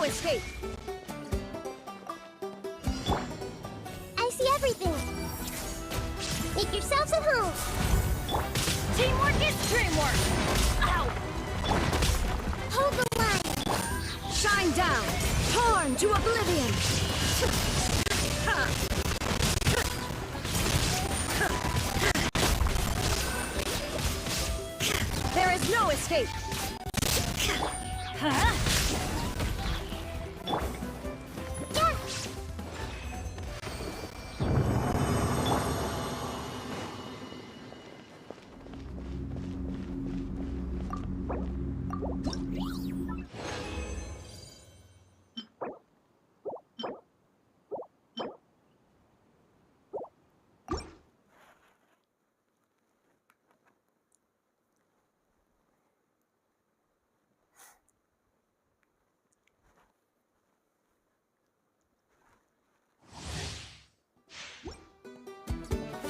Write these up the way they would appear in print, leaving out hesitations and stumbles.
no escape! I see everything! Make yourselves at home! Teamwork is dreamwork! Ow! Hold the line! Shine down! Torn to oblivion! There is no escape! Huh? Yeah!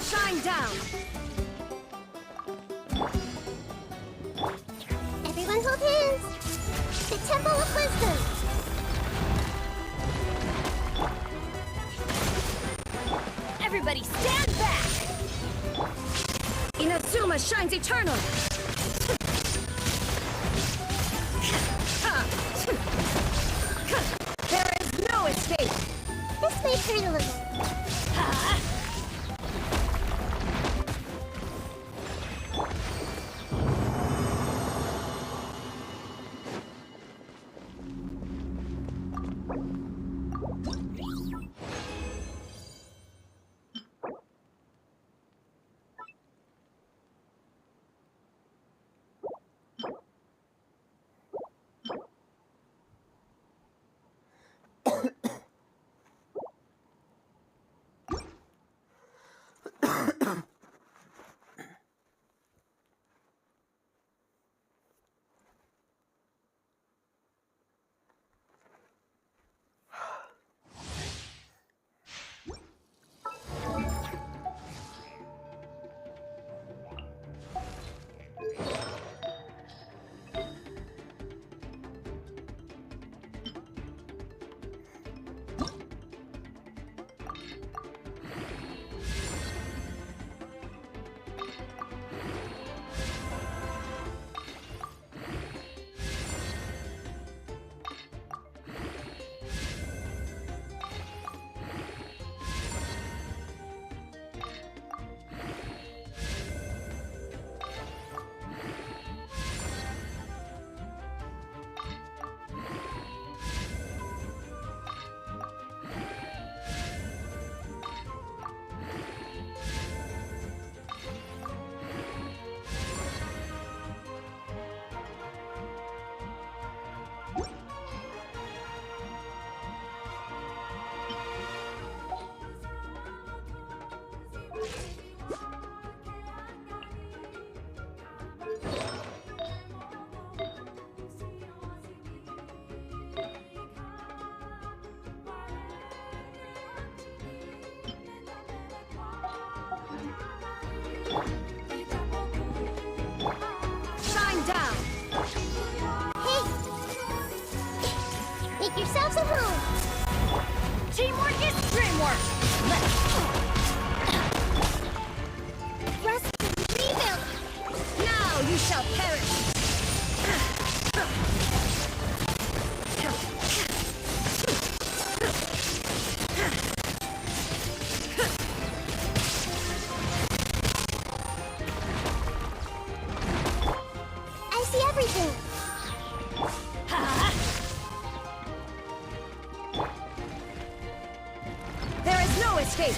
Shine down! Everyone hold hands! The Temple of Wisdom! Everybody stand back! Inazuma shines eternal! There is no escape! This may hurt a little. Shine down! Hey! Make yourselves at home! Teamwork is dreamwork! Let's... Rest and rebuild! Now you shall perish! I see everything! There is no escape!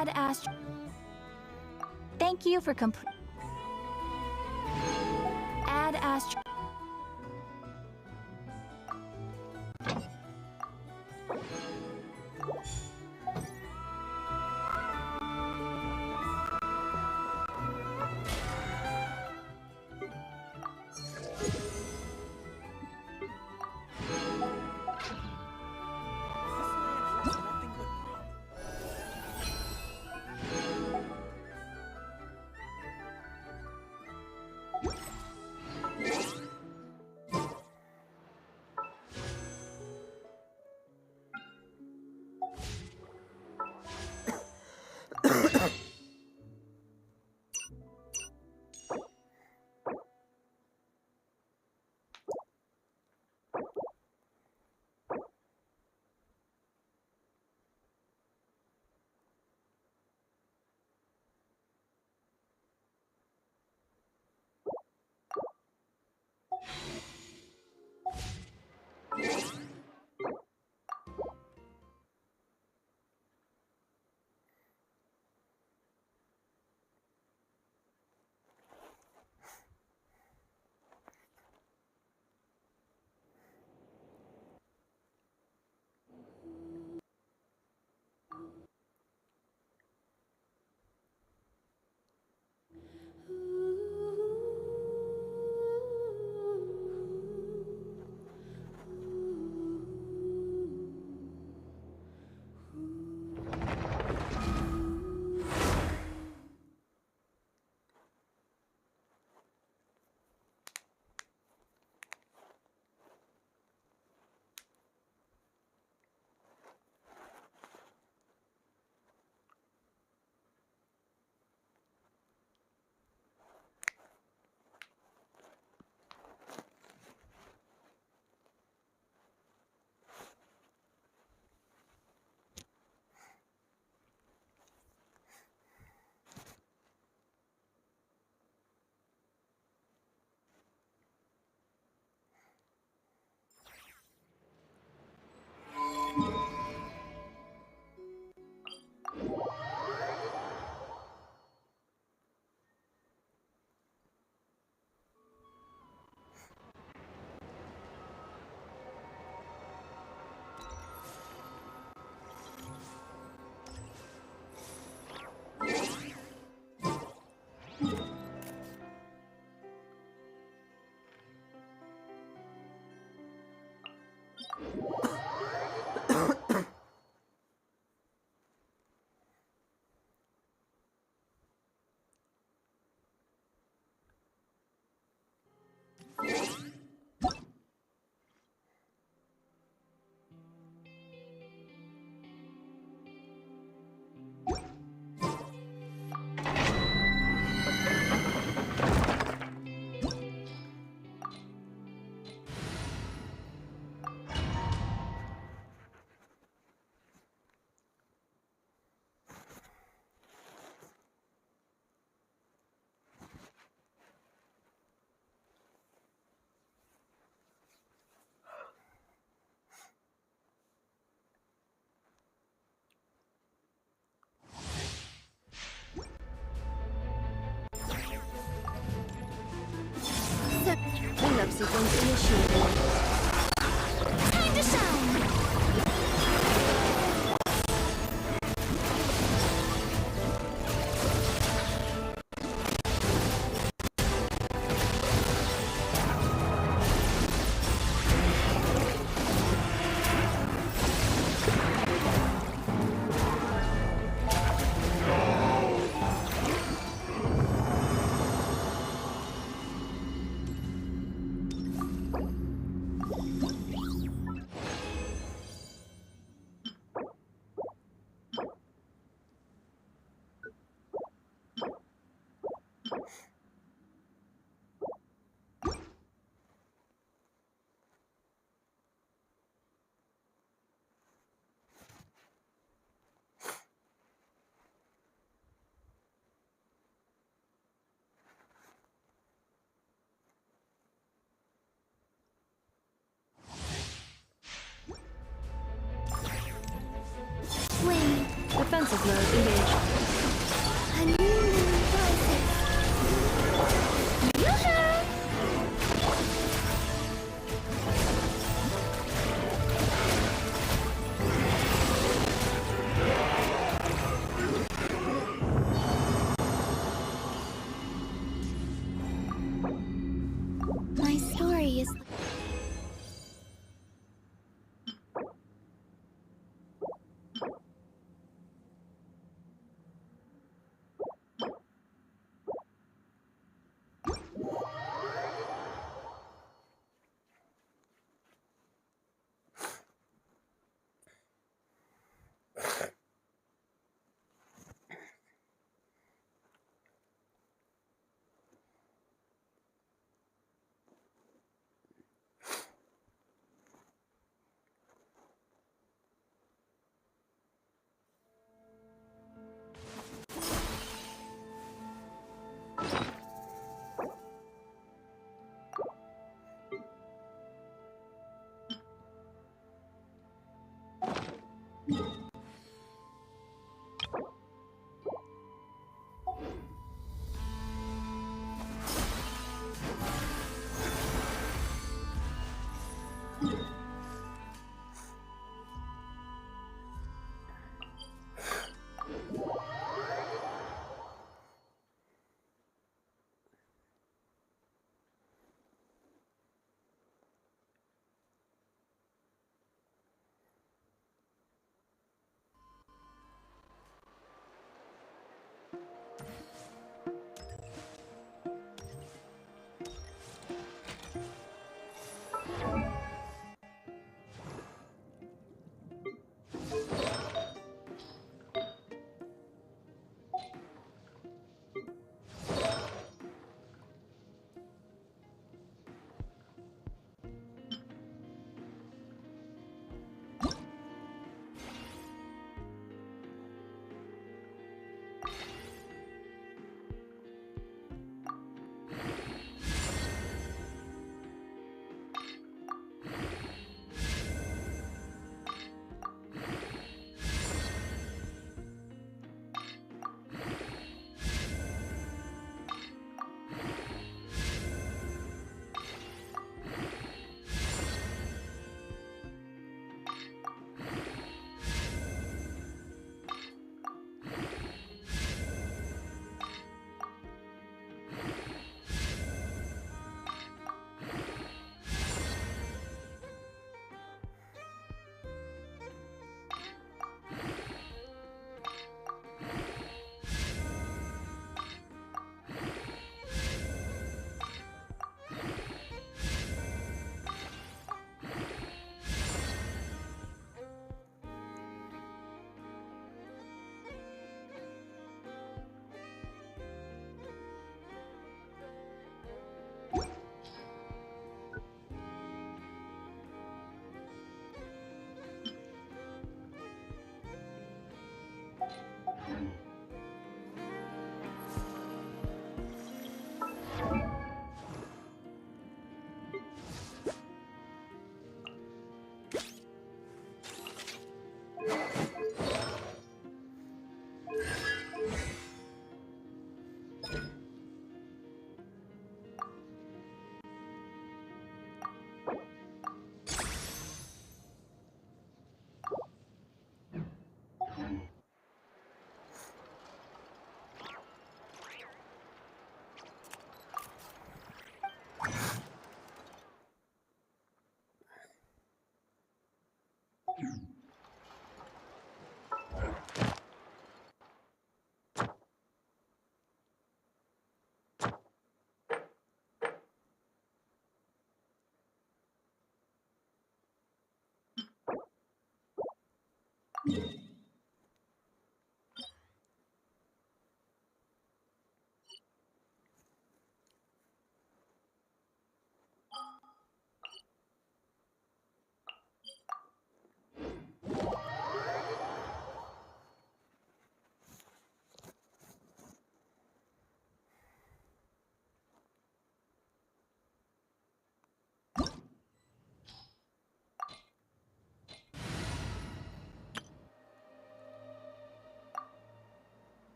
Add Astro. Thank you for Add Astro. Defensive mode engaged. A new moon rises. Yoo-hoo! My story is...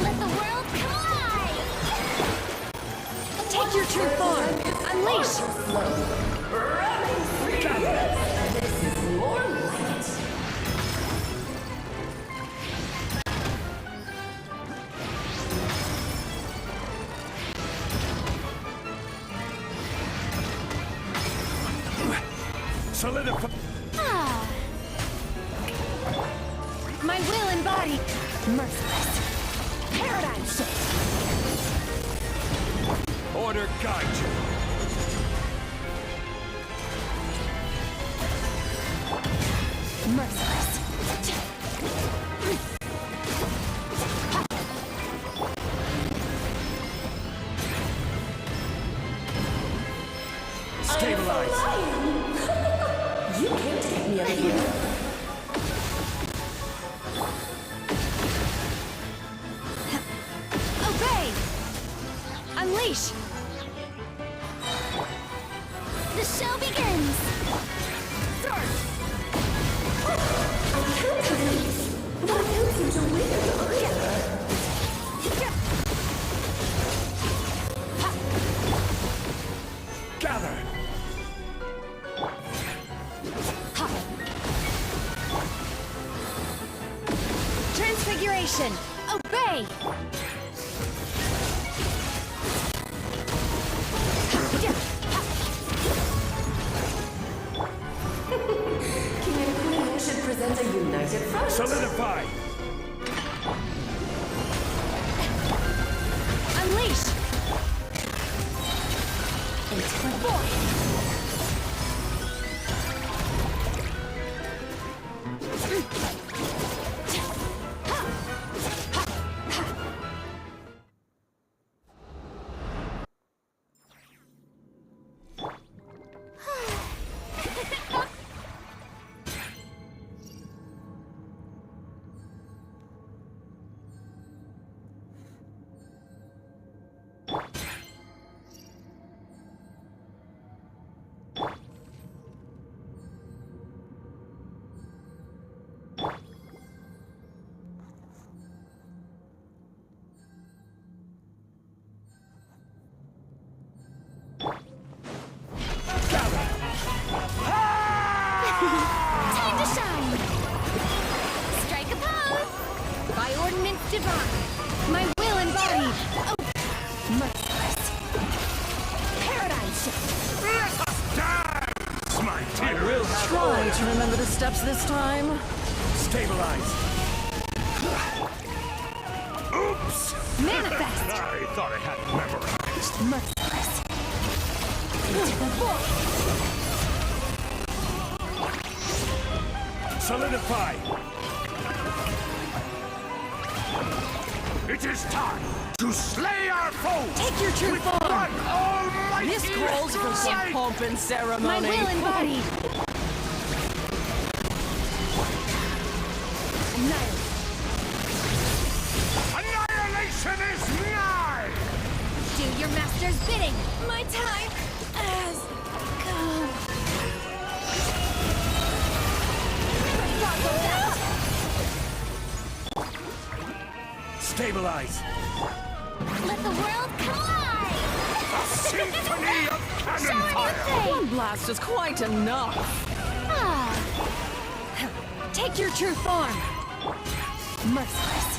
Let the world collide! Take your true form! Unleash! This is more like it. Solidify. Ah, My will embodied! Merciless! Paradigm shift! Order guide you. Merciless! Stabilize. You can't take me out of here. Obey! Unleash! the show begins! Gather. Transfiguration! Obey! King and Queen should present a united front. Solidify. Unleash! Into the void! Time to shine! Strike a pose! By ordinance divine! My will embodied! Oh! Merciless! Paradigm shift! Dance, my dear. I will have Try to remember the steps this time. stabilize. Oops. Manifest! I thought I had it memorized. Merciless! Into the void! Solidify. It is time to slay our foes. Take your true with form! one almighty This calls for some strike. pomp and My ceremony. will embodied! Annihilation is nigh. Do your master's bidding! My time has come! Stabilize. Let the world collide! A symphony of cannon fire. One blast is quite enough. Ah, Take your true form! Merciless!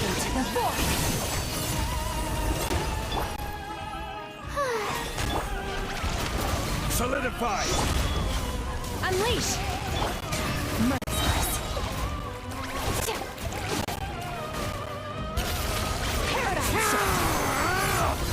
Into the void! Solidify. Unleash! Merciless! Paradigm shift!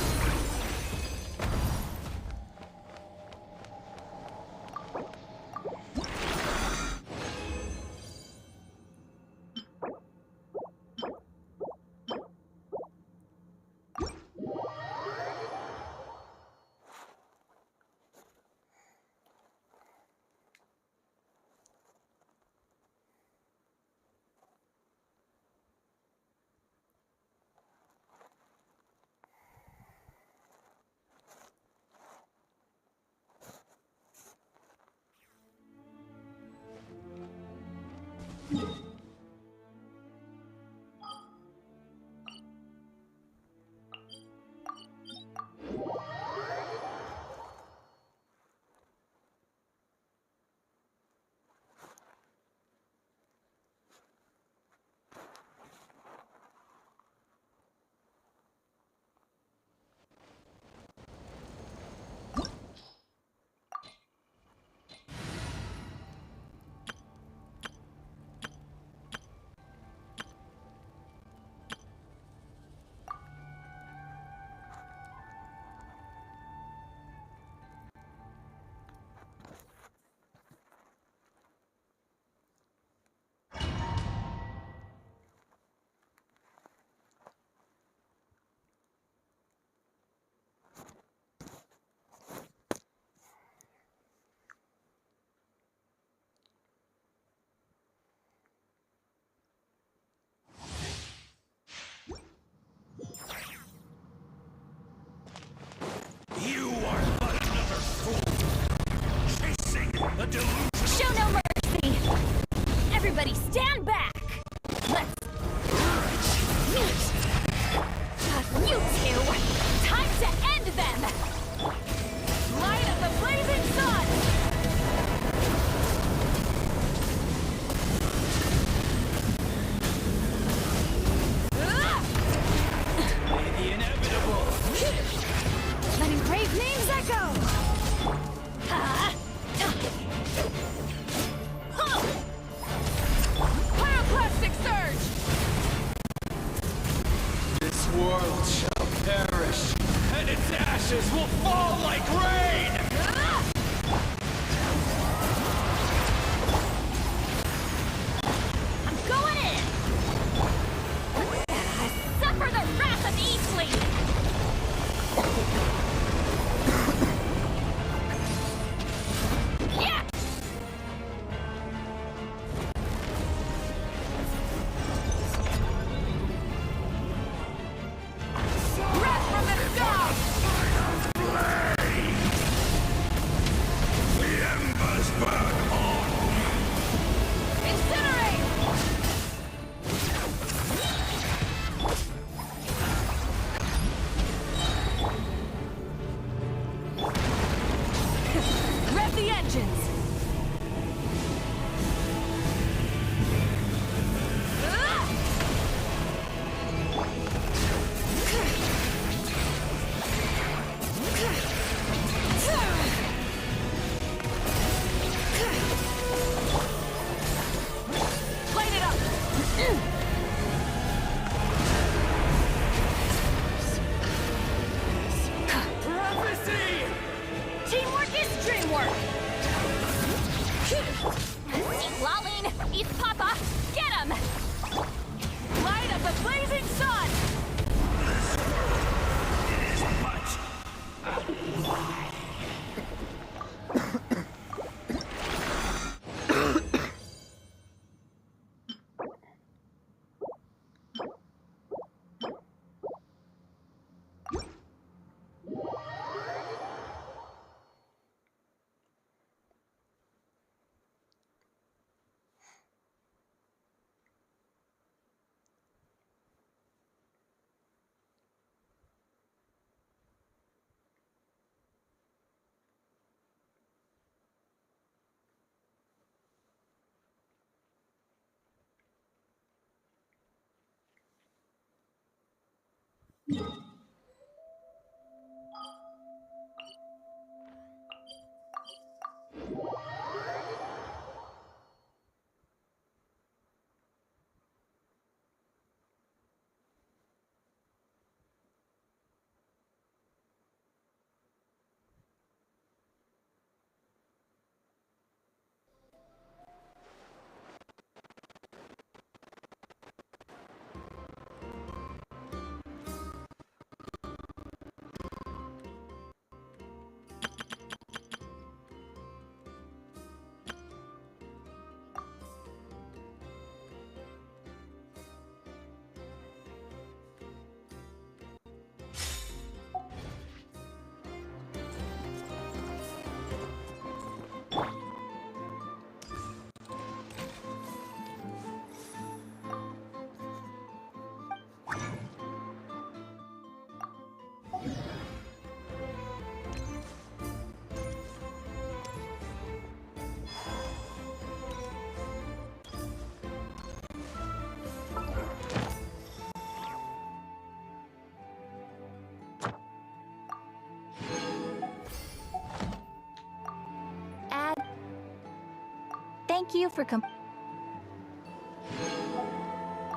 Thank you for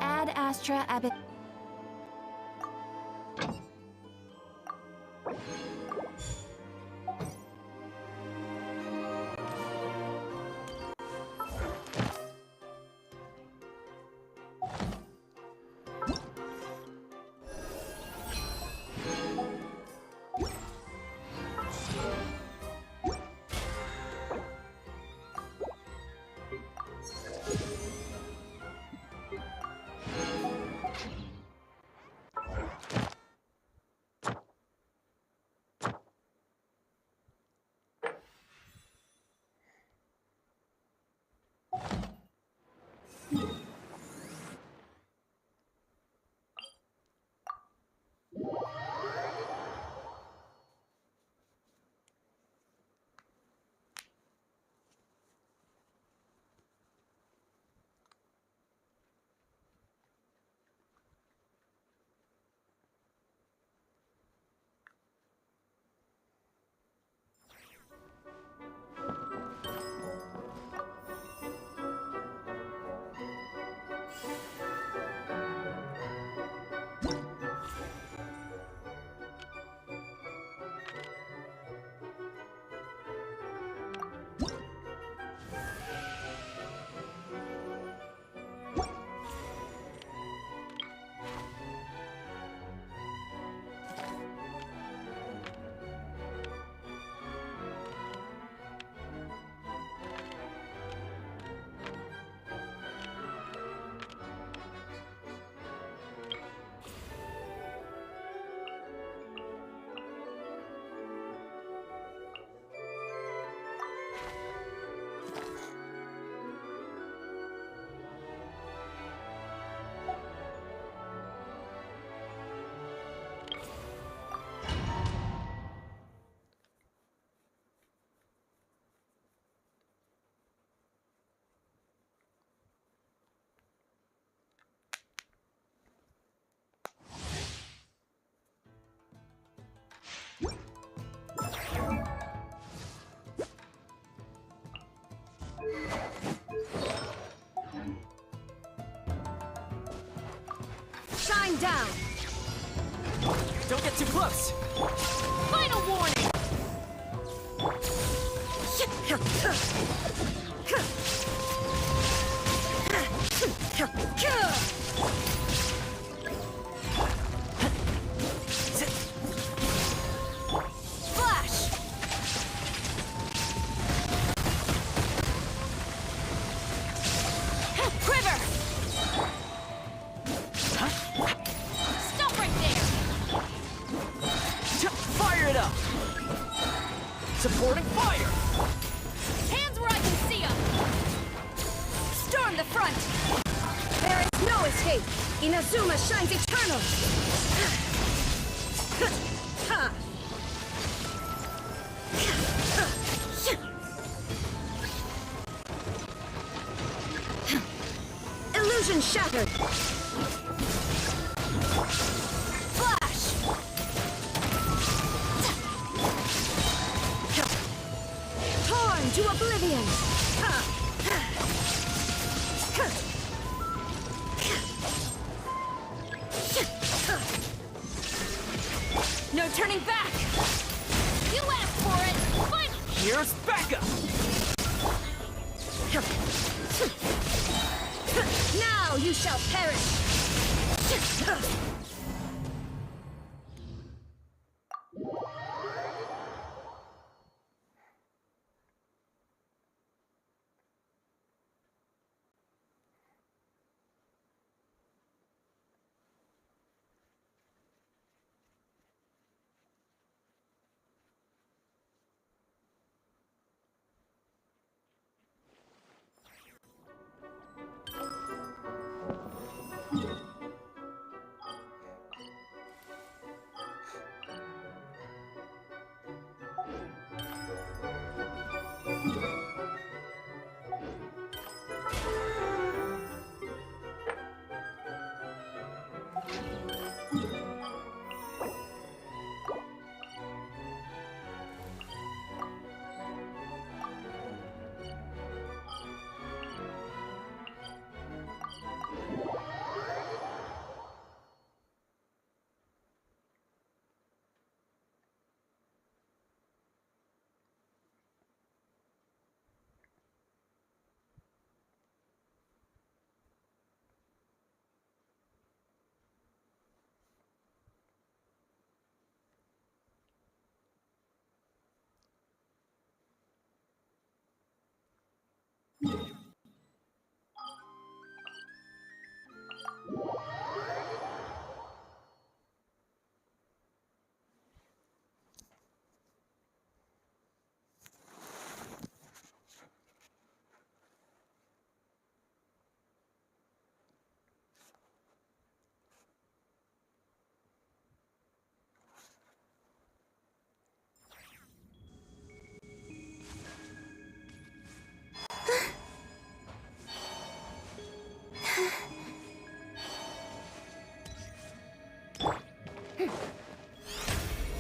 Ad Astra Abbot. Shine down! Don't get too close! Final warning! Flash! Quiver! Stop right there! Fire it up! Supporting fire! Hands where I can see them! Storm the front! There is no escape! Inazuma shines eternal! Illusion shattered! Flash! Torn to oblivion! No turning back! You asked for it! Fine! Here's backup! Now you shall perish!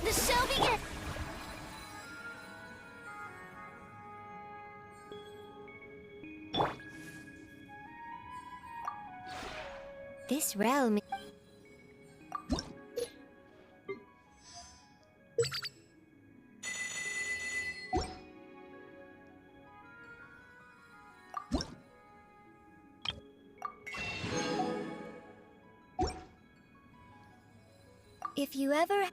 The show begins! This realm... If you ever...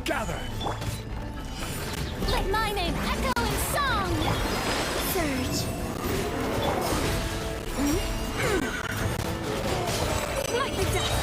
Gather! Let my name echo in song! Surge. Like the dust!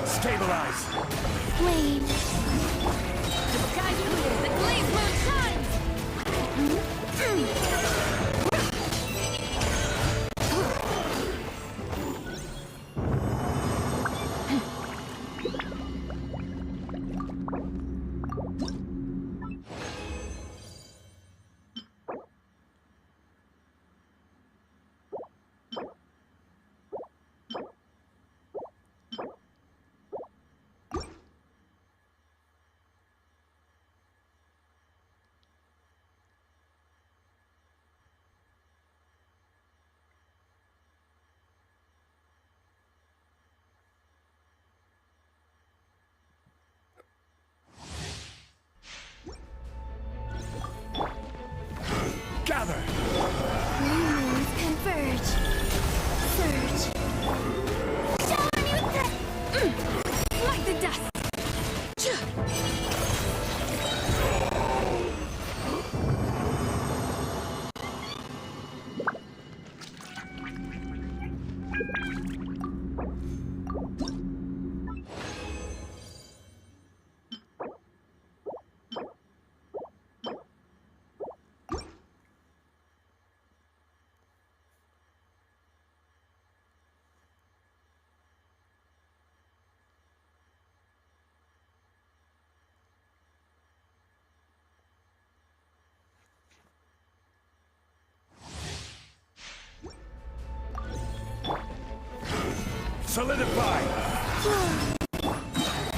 Stabilize! Flame. The sky's clear, the glazed moon shines! Gather! New moons converge. Surge. Shower me with Like the dust! Solidify!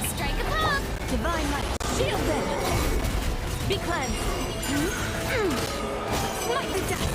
strike a pop. Divine light, shield them! Be cleansed! Like the dust!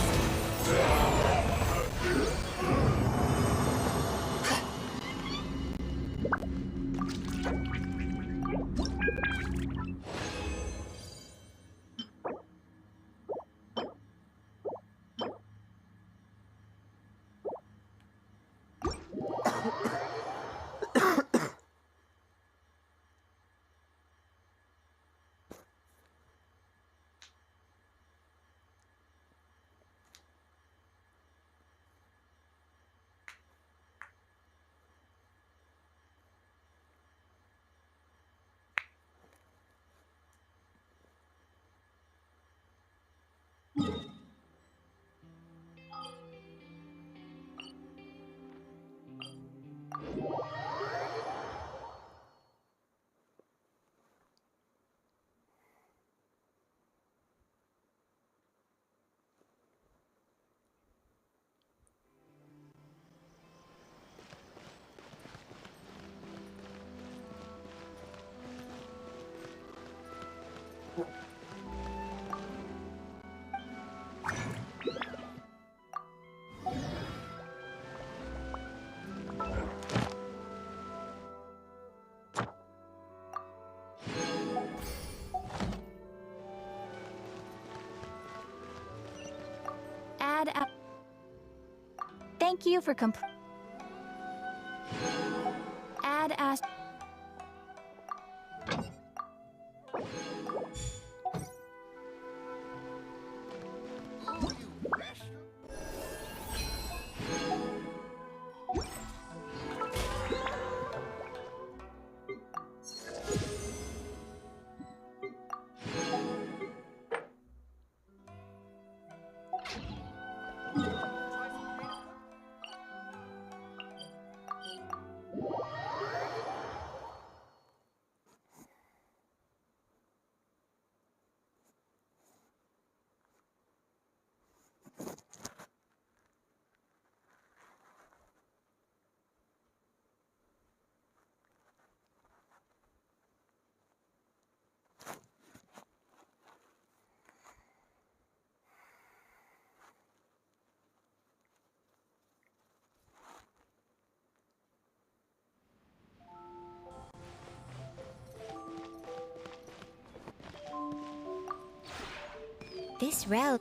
Add a... Thank you for Add as... This realm.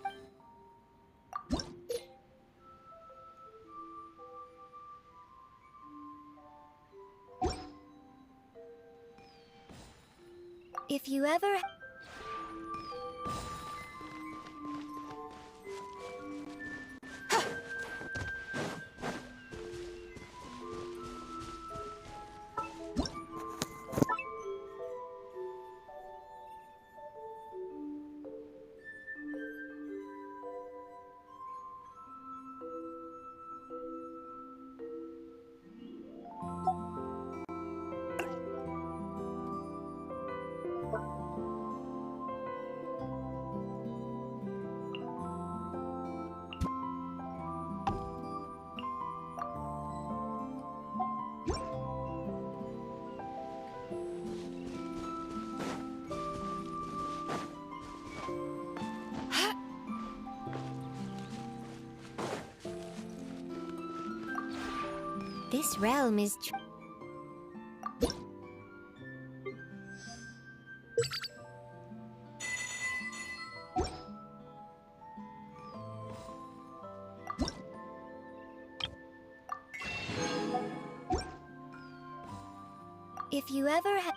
If you ever... This realm is... If you ever ha...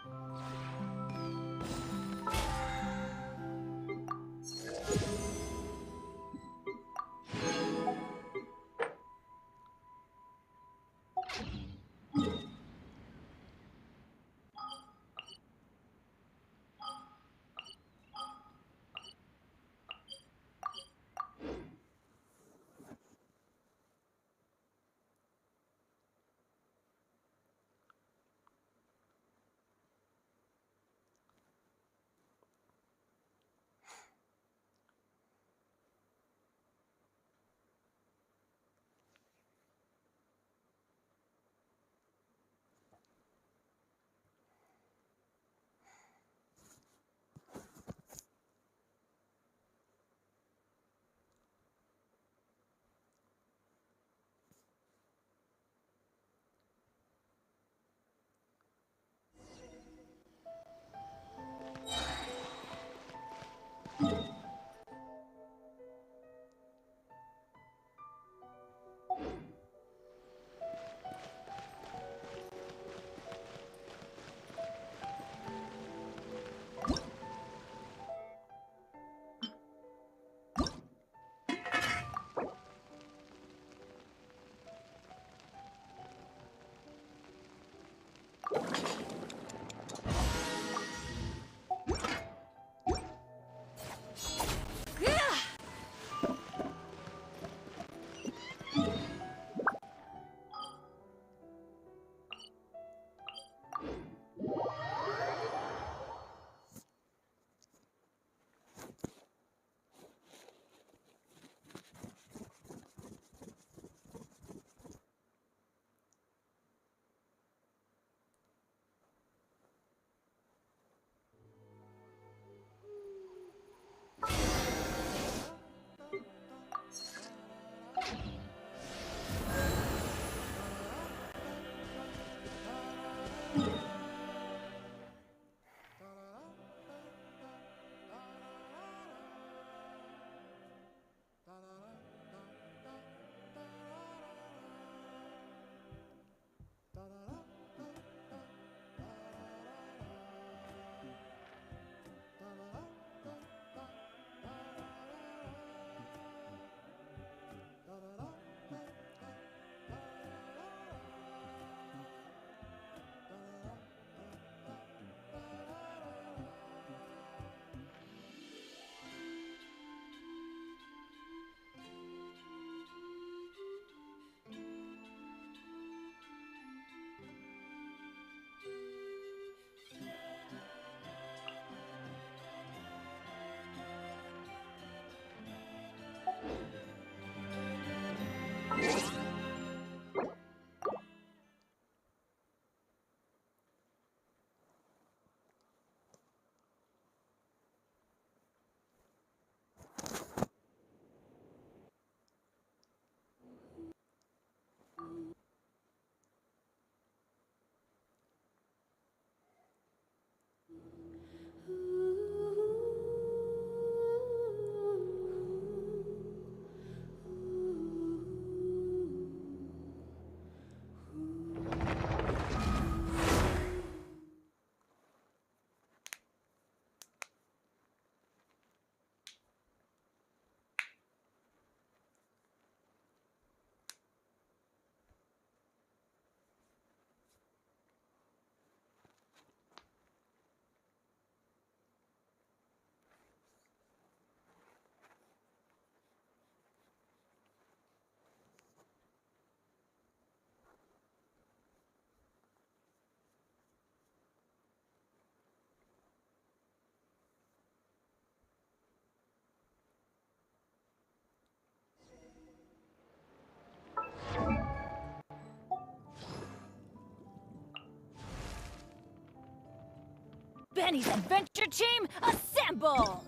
Benny's adventure team, assemble!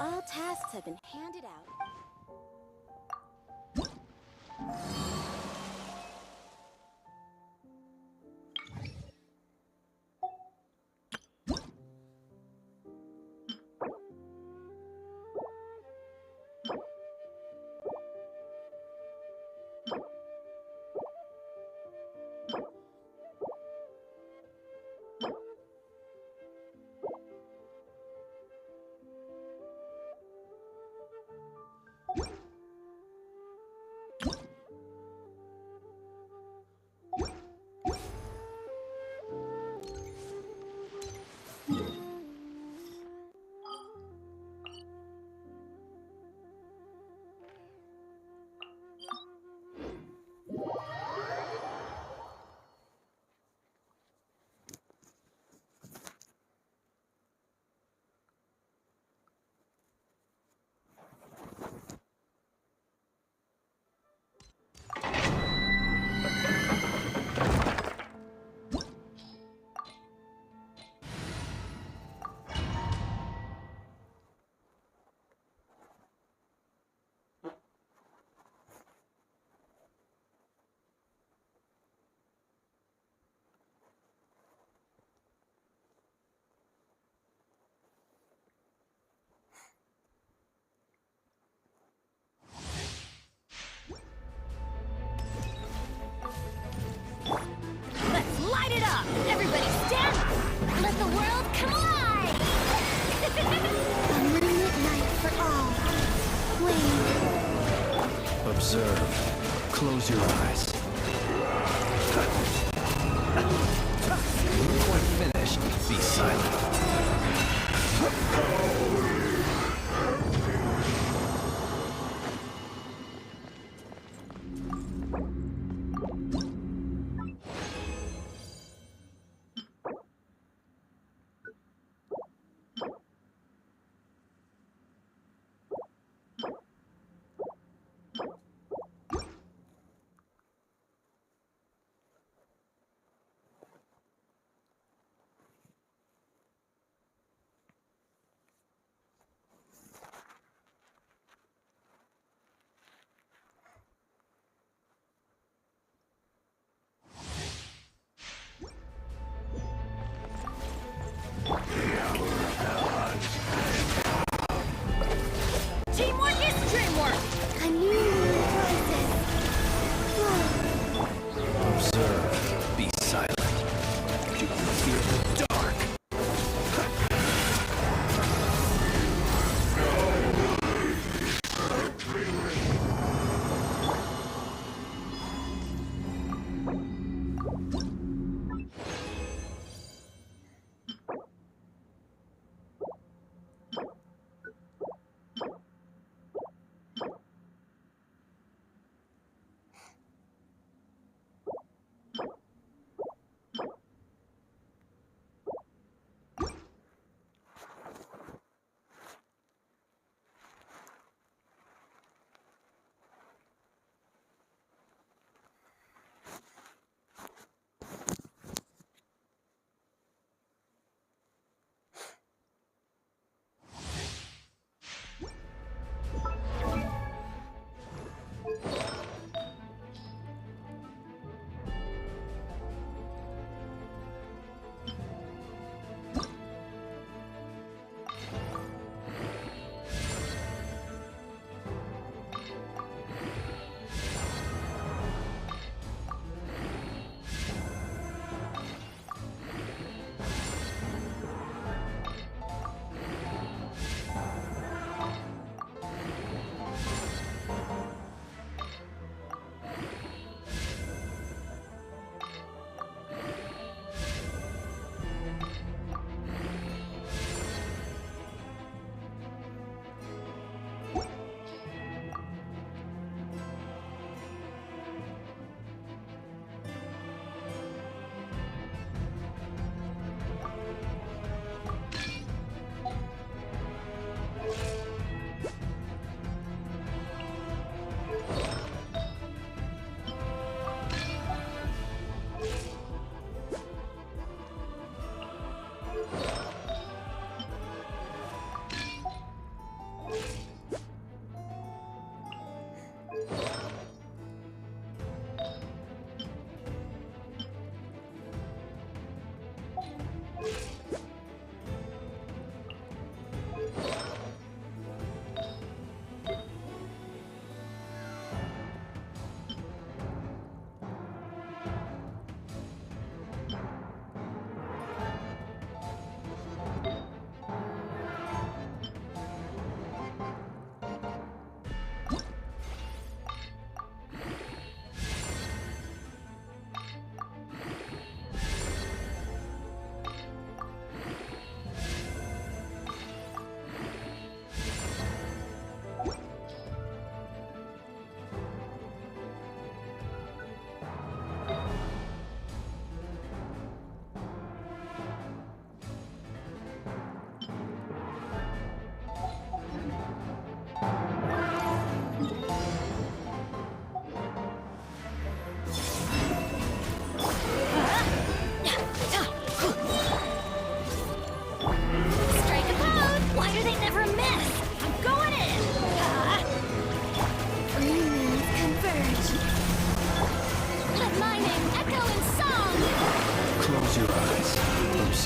All tasks have been handed out. Let's light it up! Everybody stand up! Let the world come alive! A moonlit night for all. Wait. Observe. Close your eyes. When finished, be silent. Teamwork is dreamwork! A new voices. Observe. Be silent. You fear the dark.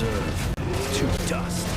deserve to dust.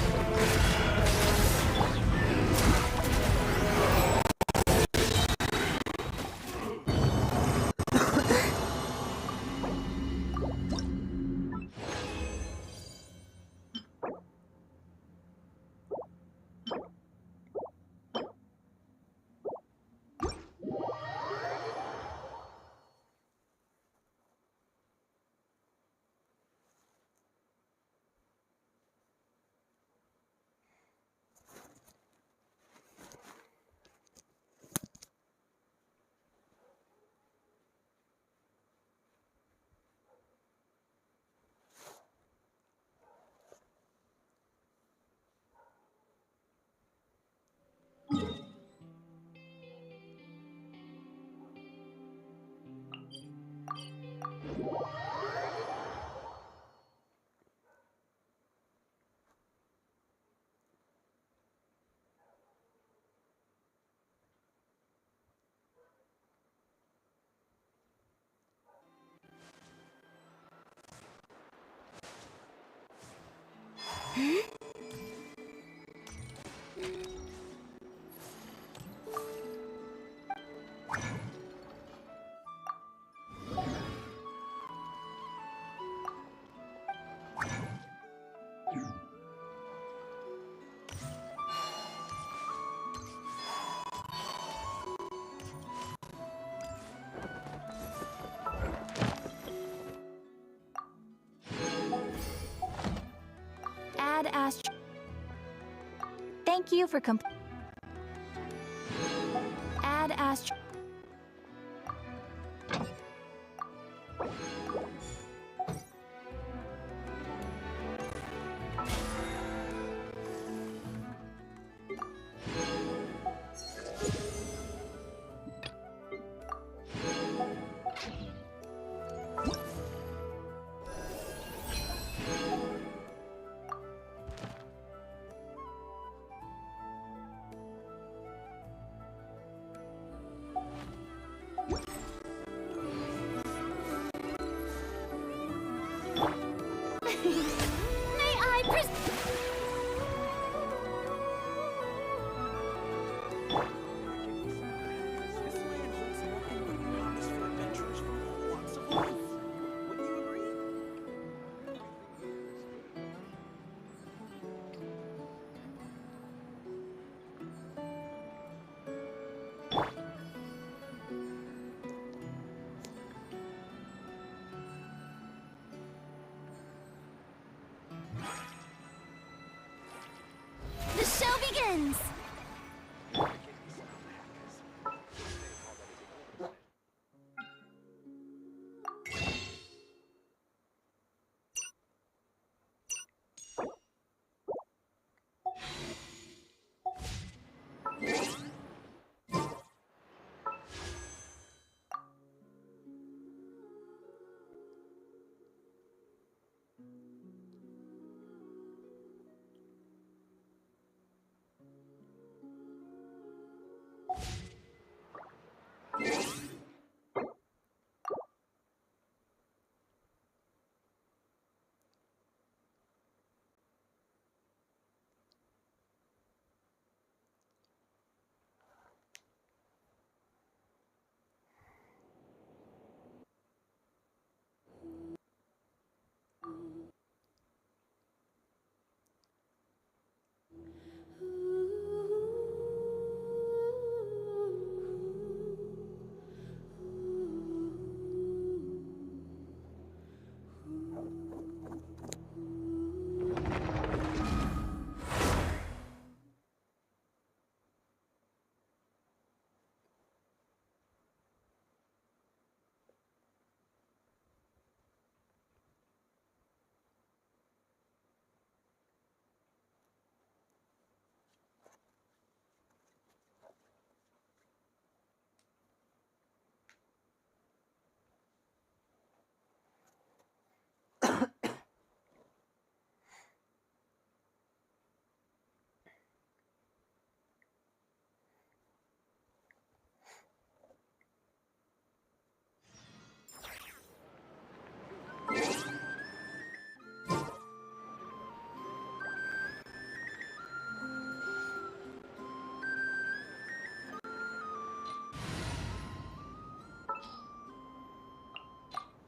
Add Astro. Thank you for Add Astro. May I This land holds nothing but promise for adventurers from all walks of life. Wouldn't you agree? The show begins!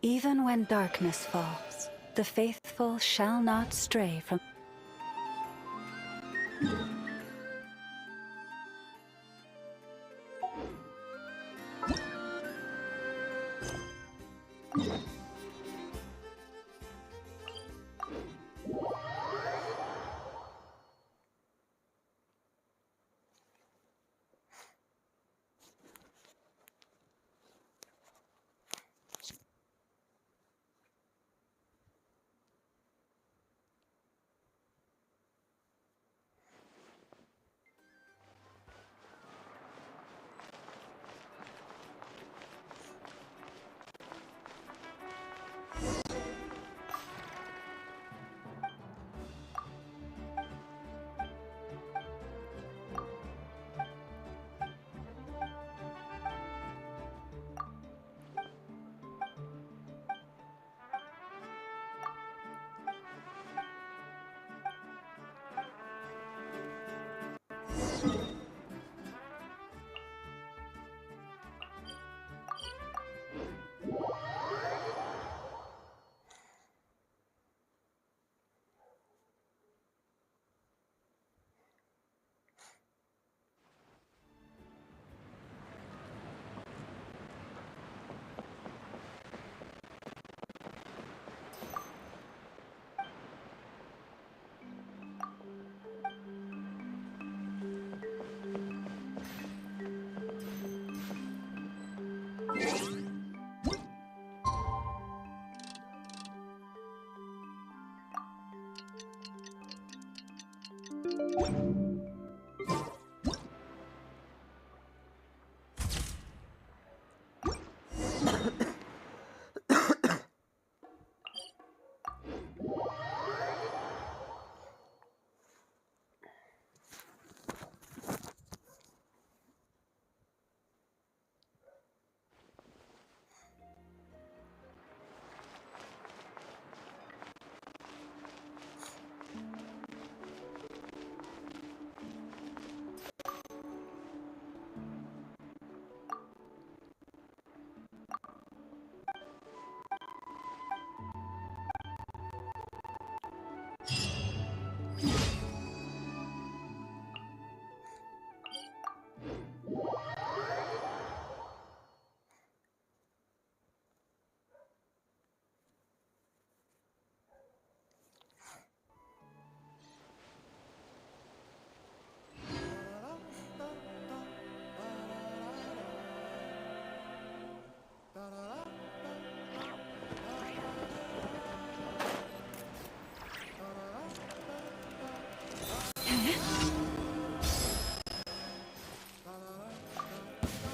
Even when darkness falls, the faithful shall not stray from...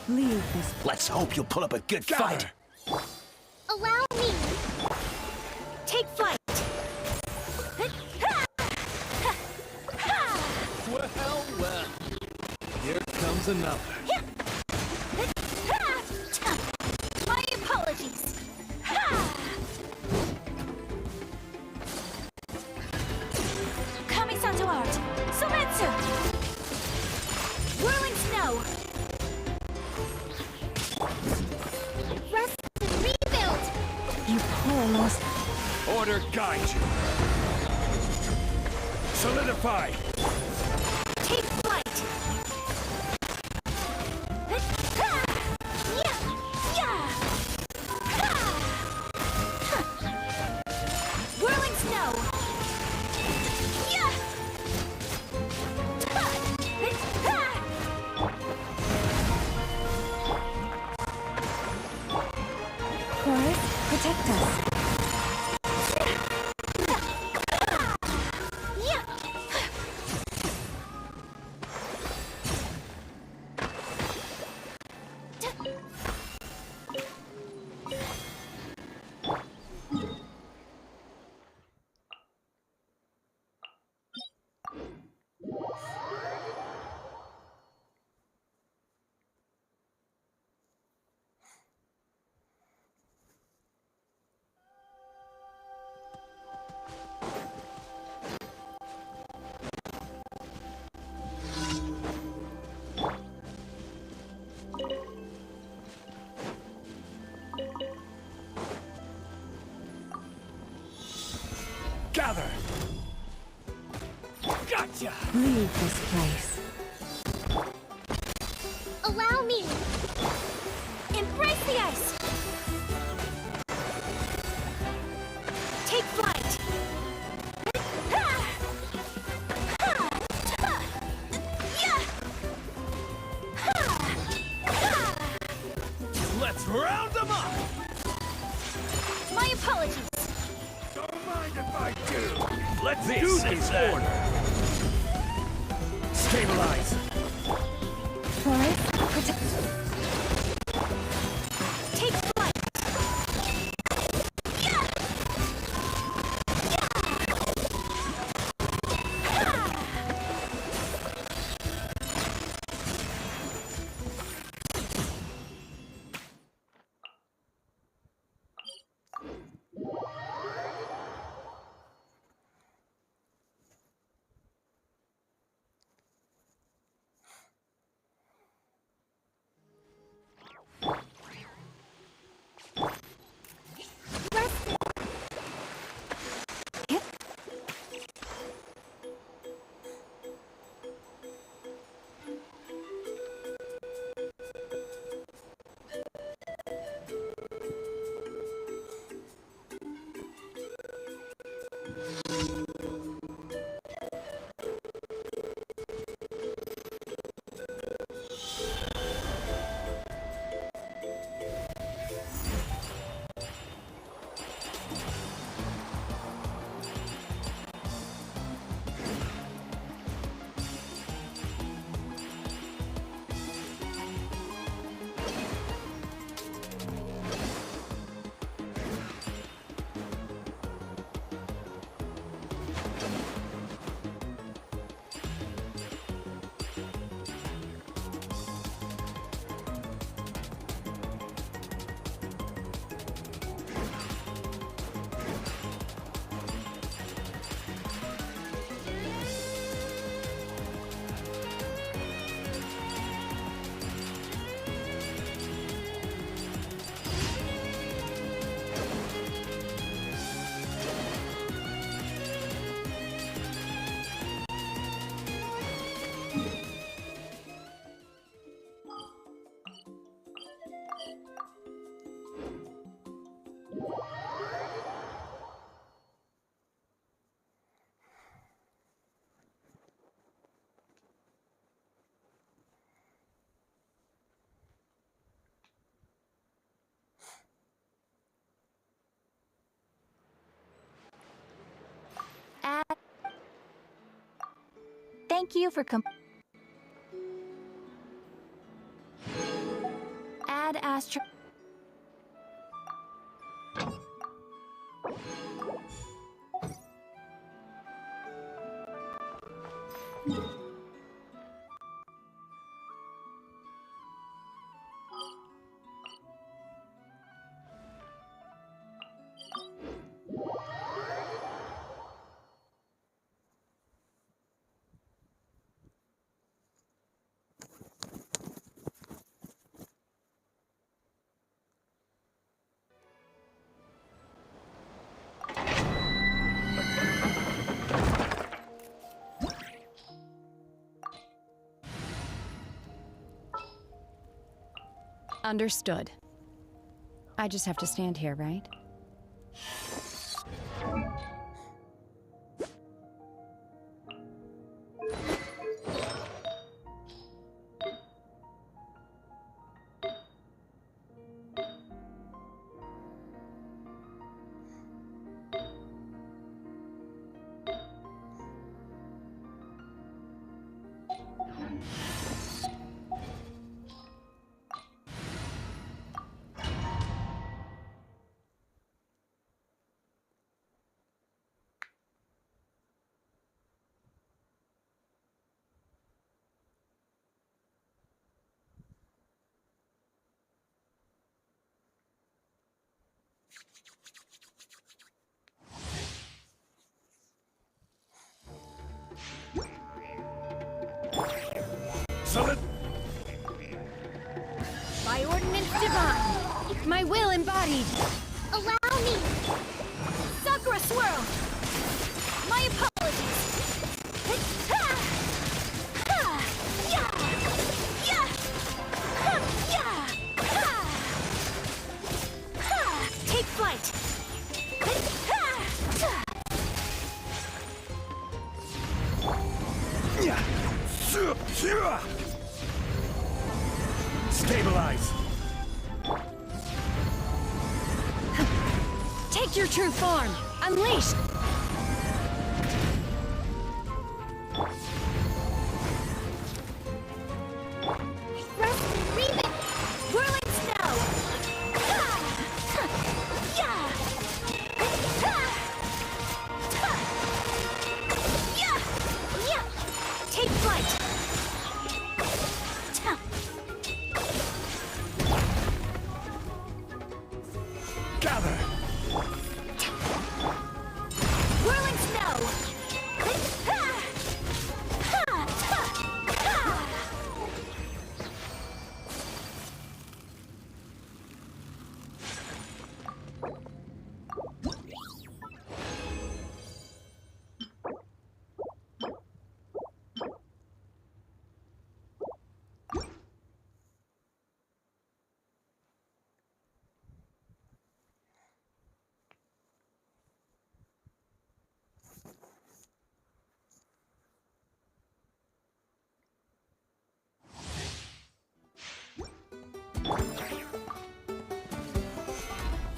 Leave this... Let's hope you'll put up a good fight. Allow me. Take flight. Well. Here comes another. My apologies. Kamisato art. Sometsu. Whirling snow. Rest and rebuild. You poor lost... Order guide you. Solidify. Take flight. Whirling snow. Chorus, protect us. Leave this place. Allow me. Embrace the ice! Take flight! Let's round them up! My apologies! Don't mind if I do! Let's do this order! Stabilize! Forest, protect. Take flight! Thank you for Add Astro. Understood. I just have to stand here, right? Summon! By ordinance divine, my will embodied. Allow me. Sakura swirl. My apologies. Ha! Stabilize. Take your true form! Unleash! Rust and rebuild. Whirling snow! Take flight! Gather. Whirling snow!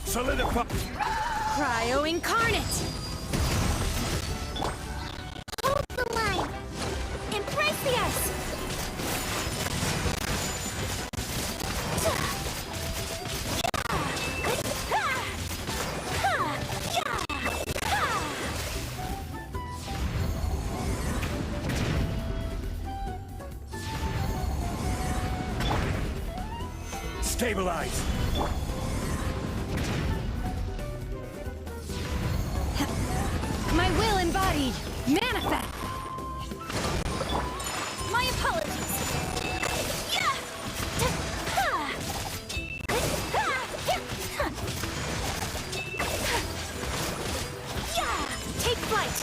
Solidify. Cryo incarnate! Hold the line. Embrace the ice! Stabilize. My will embodied! Manifest! My apologies! Take flight!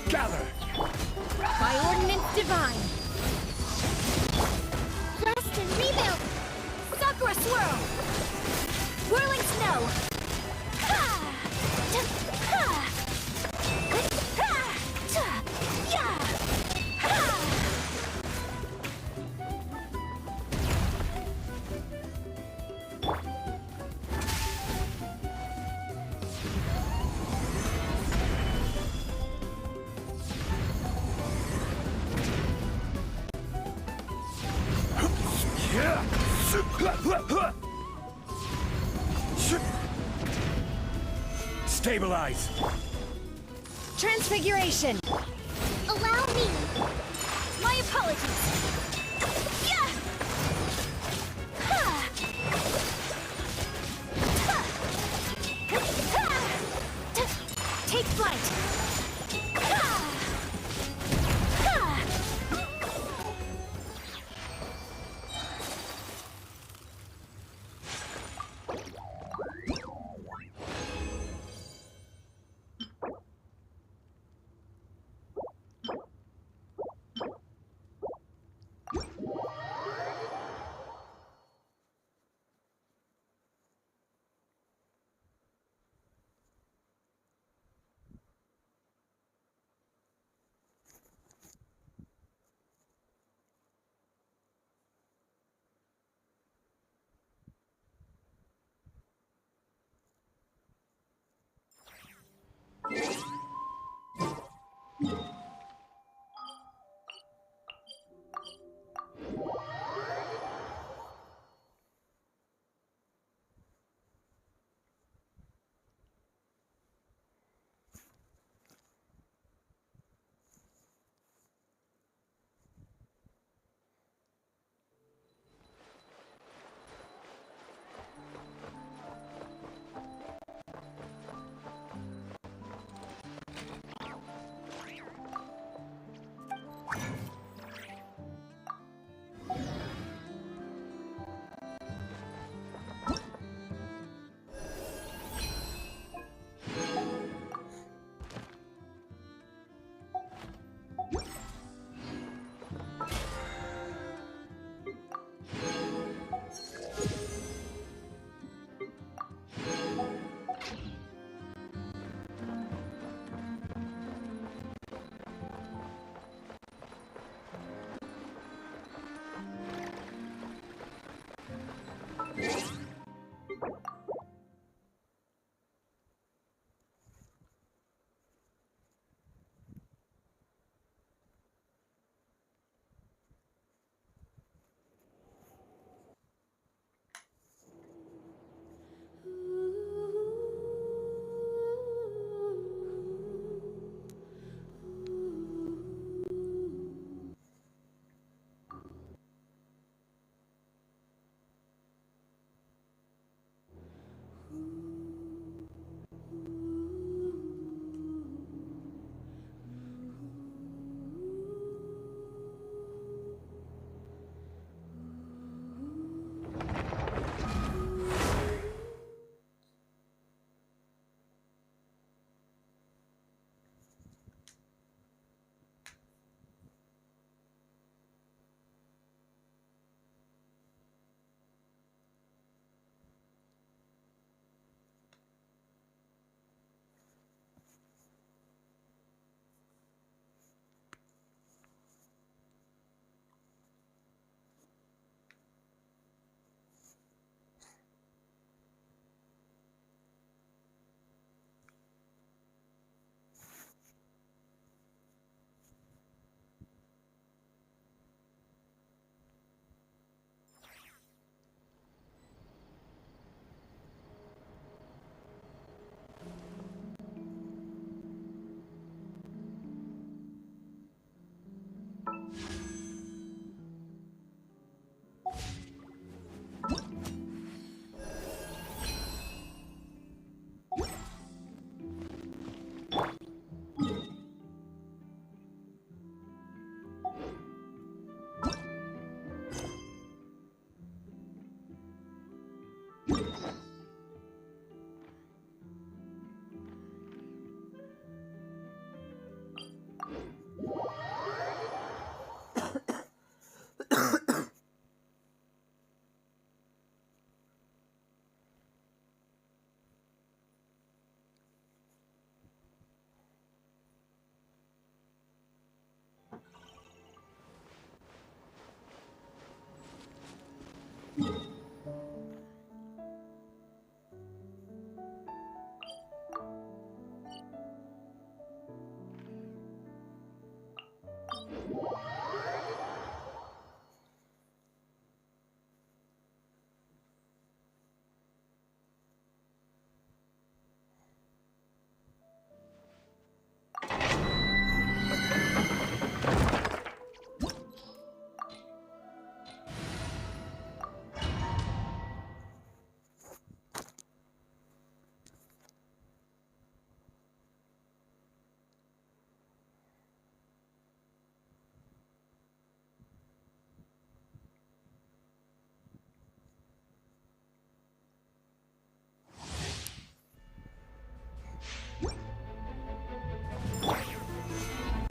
Gather. By ordinance divine! Rust and rebuild. Sakura swirl! Whirling snow! Stabilize! Transfiguration! Allow me! My apologies! Yeah! Ha! Ha! Ha! Take flight! Ha! Ha!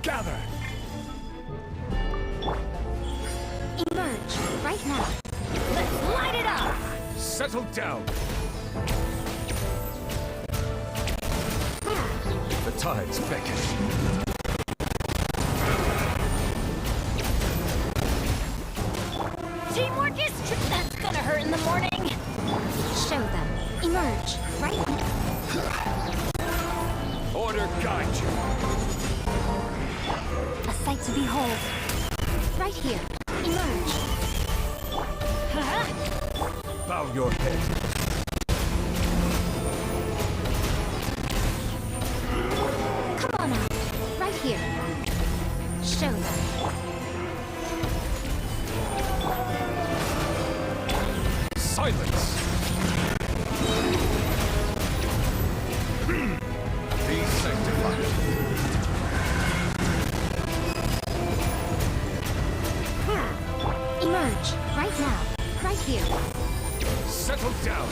Gather! Emerge right now. Let's light it up! Settle down! The tides beckon. Teamwork is that's gonna hurt in the morning. Show them. Emerge right now. Order guide you. A sight to behold. Right here. Emerge. Bow your head. Come on out. Right here. Show them. Silence! Be sanctified. Emerge right now. Right here. Settle down!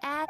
At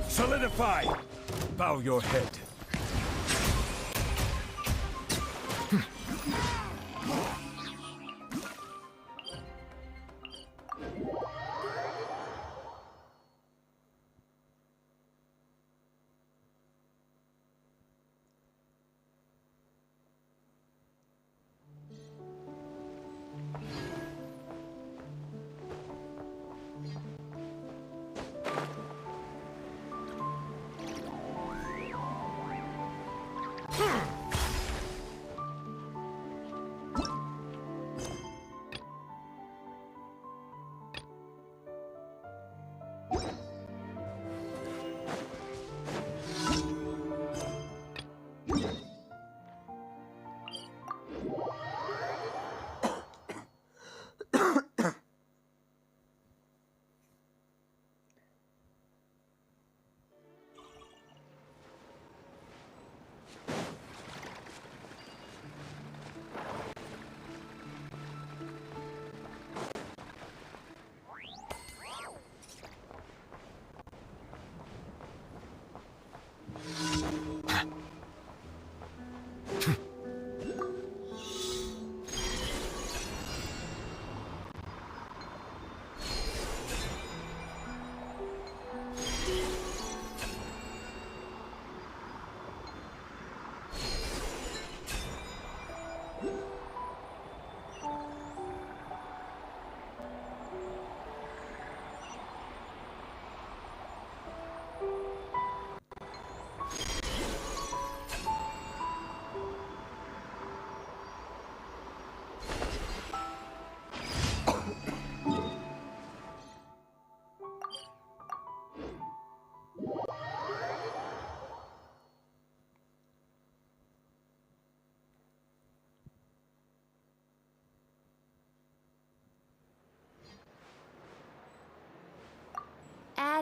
Solidify! Bow your head.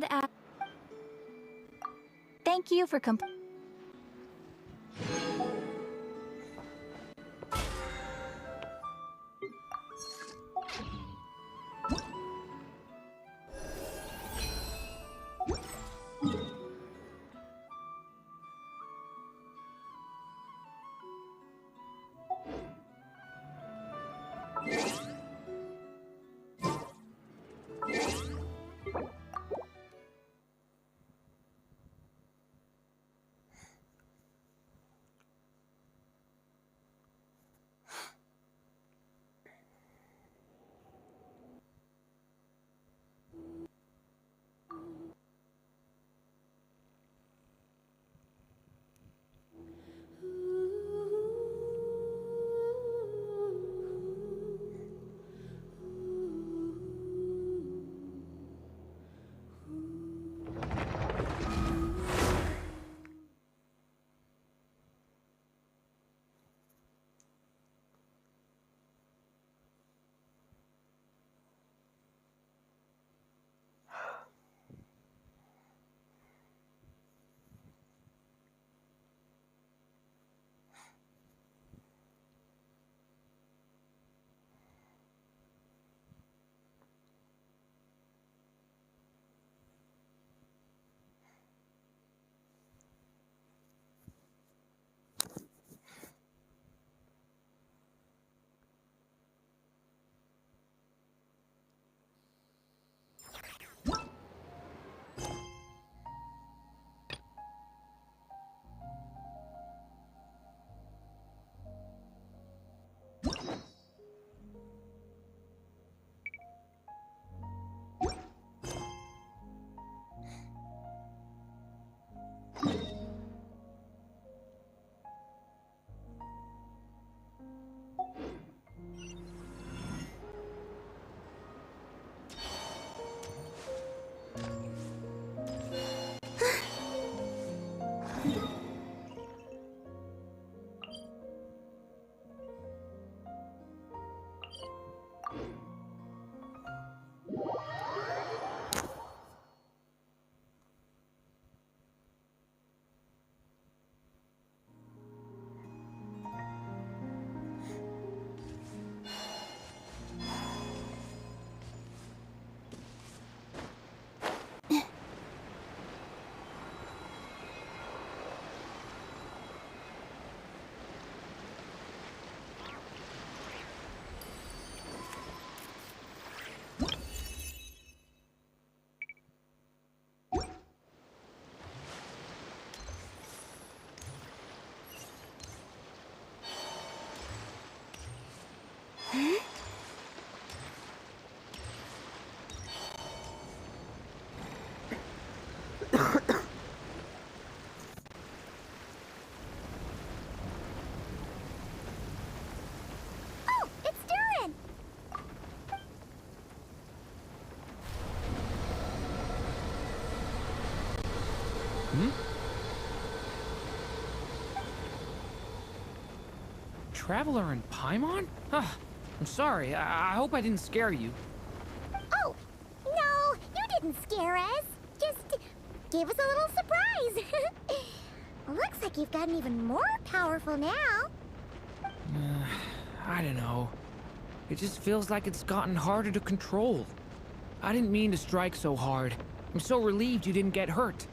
bad at... Thank you for Oh, it's Durin! Traveler in Paimon? I'm sorry. I hope I didn't scare you. Oh, no, you didn't scare us. Just gave us a little surprise. Looks like you've gotten even more powerful now. I don't know. It just feels like it's gotten harder to control. I didn't mean to strike so hard. I'm so relieved you didn't get hurt.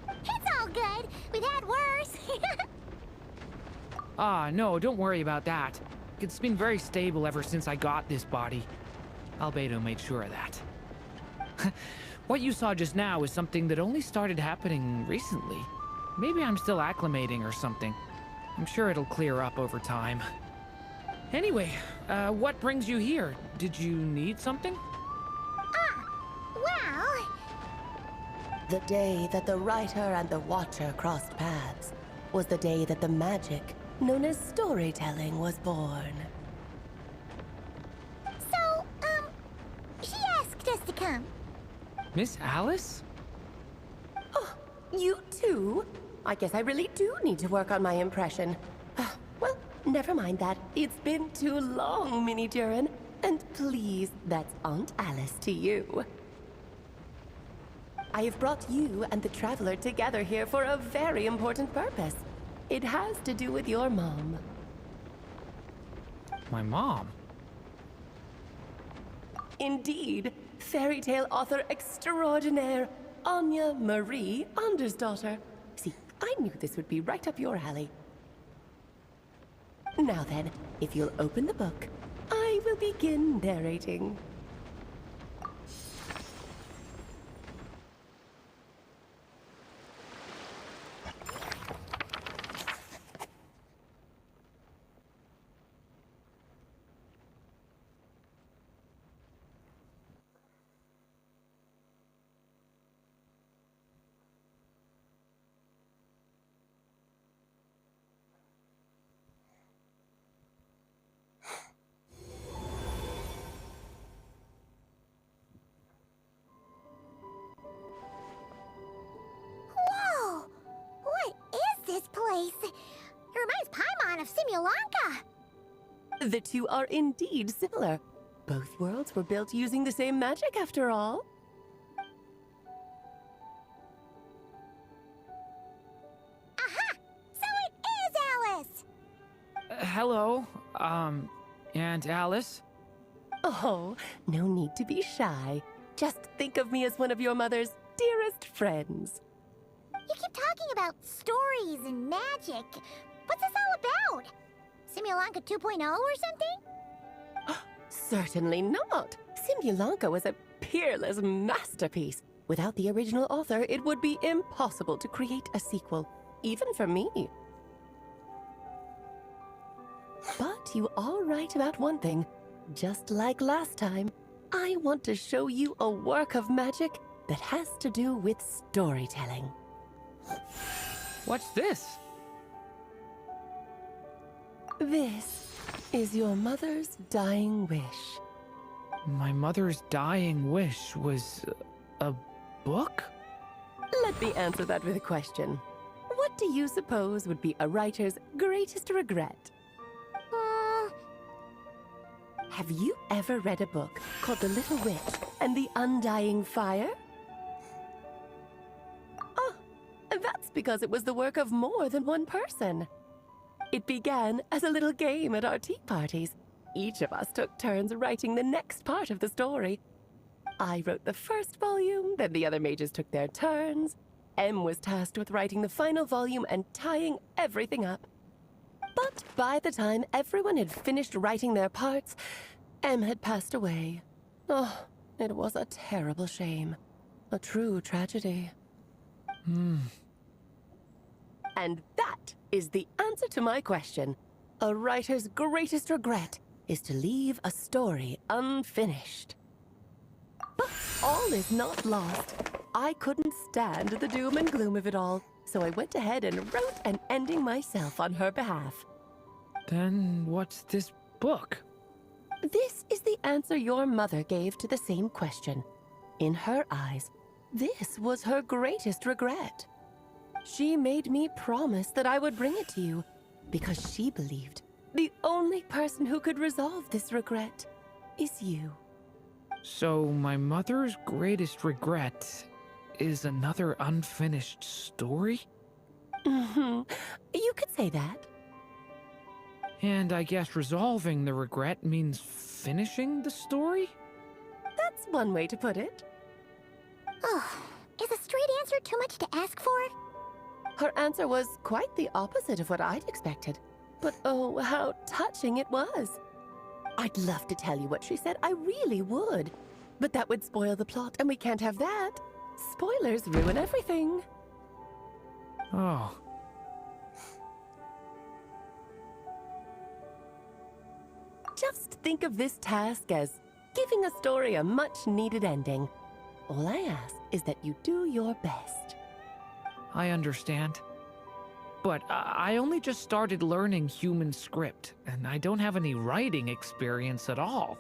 It's all good. We've had worse. No, don't worry about that. It's been very stable ever since I got this body. Albedo made sure of that. What you saw just now is something that only started happening recently. Maybe I'm still acclimating or something. I'm sure it'll clear up over time. Anyway, what brings you here? Did you need something? Well... The day that the writer and the watcher crossed paths was the day that the magic known as storytelling was born. So, she asked us to come. Miss Alice? Oh, you too? I guess I really do need to work on my impression. Well, never mind that. It's been too long, Mini Durin. And please, that's Aunt Alice to you. I have brought you and the Traveler together here for a very important purpose. It has to do with your mom. My mom? Indeed, fairy tale author extraordinaire, Anya Marie Andersdottir. See, I knew this would be right up your alley. Now then, if you'll open the book, I will begin narrating. Whoa! What is this place? It reminds Paimon of Simulanka. The two are indeed similar. Both worlds were built using the same magic after all. Aha! So it is Alice! Hello, Aunt Alice? Oh, no need to be shy. Just think of me as one of your mother's dearest friends. You keep talking about stories and magic. What's this all about? Simulanka 2.0 or something? Certainly not. Simulanka was a peerless masterpiece. Without the original author, it would be impossible to create a sequel, even for me. But you are right about one thing. Just like last time, I want to show you a work of magic that has to do with storytelling. What's this? This is your mother's dying wish. My mother's dying wish was a book? Let me answer that with a question. What do you suppose would be a writer's greatest regret? Have you ever read a book called The Little Witch and the Undying Fire? Oh, that's because it was the work of more than one person. It began as a little game at our tea parties. Each of us took turns writing the next part of the story. I wrote the first volume, then the other mages took their turns. Em was tasked with writing the final volume and tying everything up. But by the time everyone had finished writing their parts, Em had passed away. Oh, it was a terrible shame. A true tragedy. And that is the answer to my question. A writer's greatest regret is to leave a story unfinished. But all is not lost. I couldn't stand the doom and gloom of it all, so I went ahead and wrote an ending myself on her behalf. Then what's this book? This is the answer your mother gave to the same question. In her eyes, this was her greatest regret. She made me promise that I would bring it to you, because she believed the only person who could resolve this regret is you. So my mother's greatest regret is another unfinished story? You could say that. And I guess resolving the regret means finishing the story? That's one way to put it. Oh, is a straight answer too much to ask for? Her answer was quite the opposite of what I'd expected. But oh, how touching it was. I'd love to tell you what she said, I really would. But that would spoil the plot, and we can't have that. Spoilers ruin everything. Oh. Just think of this task as giving a story a much-needed ending. All I ask is that you do your best. I understand. But I only just started learning human script, and I don't have any writing experience at all.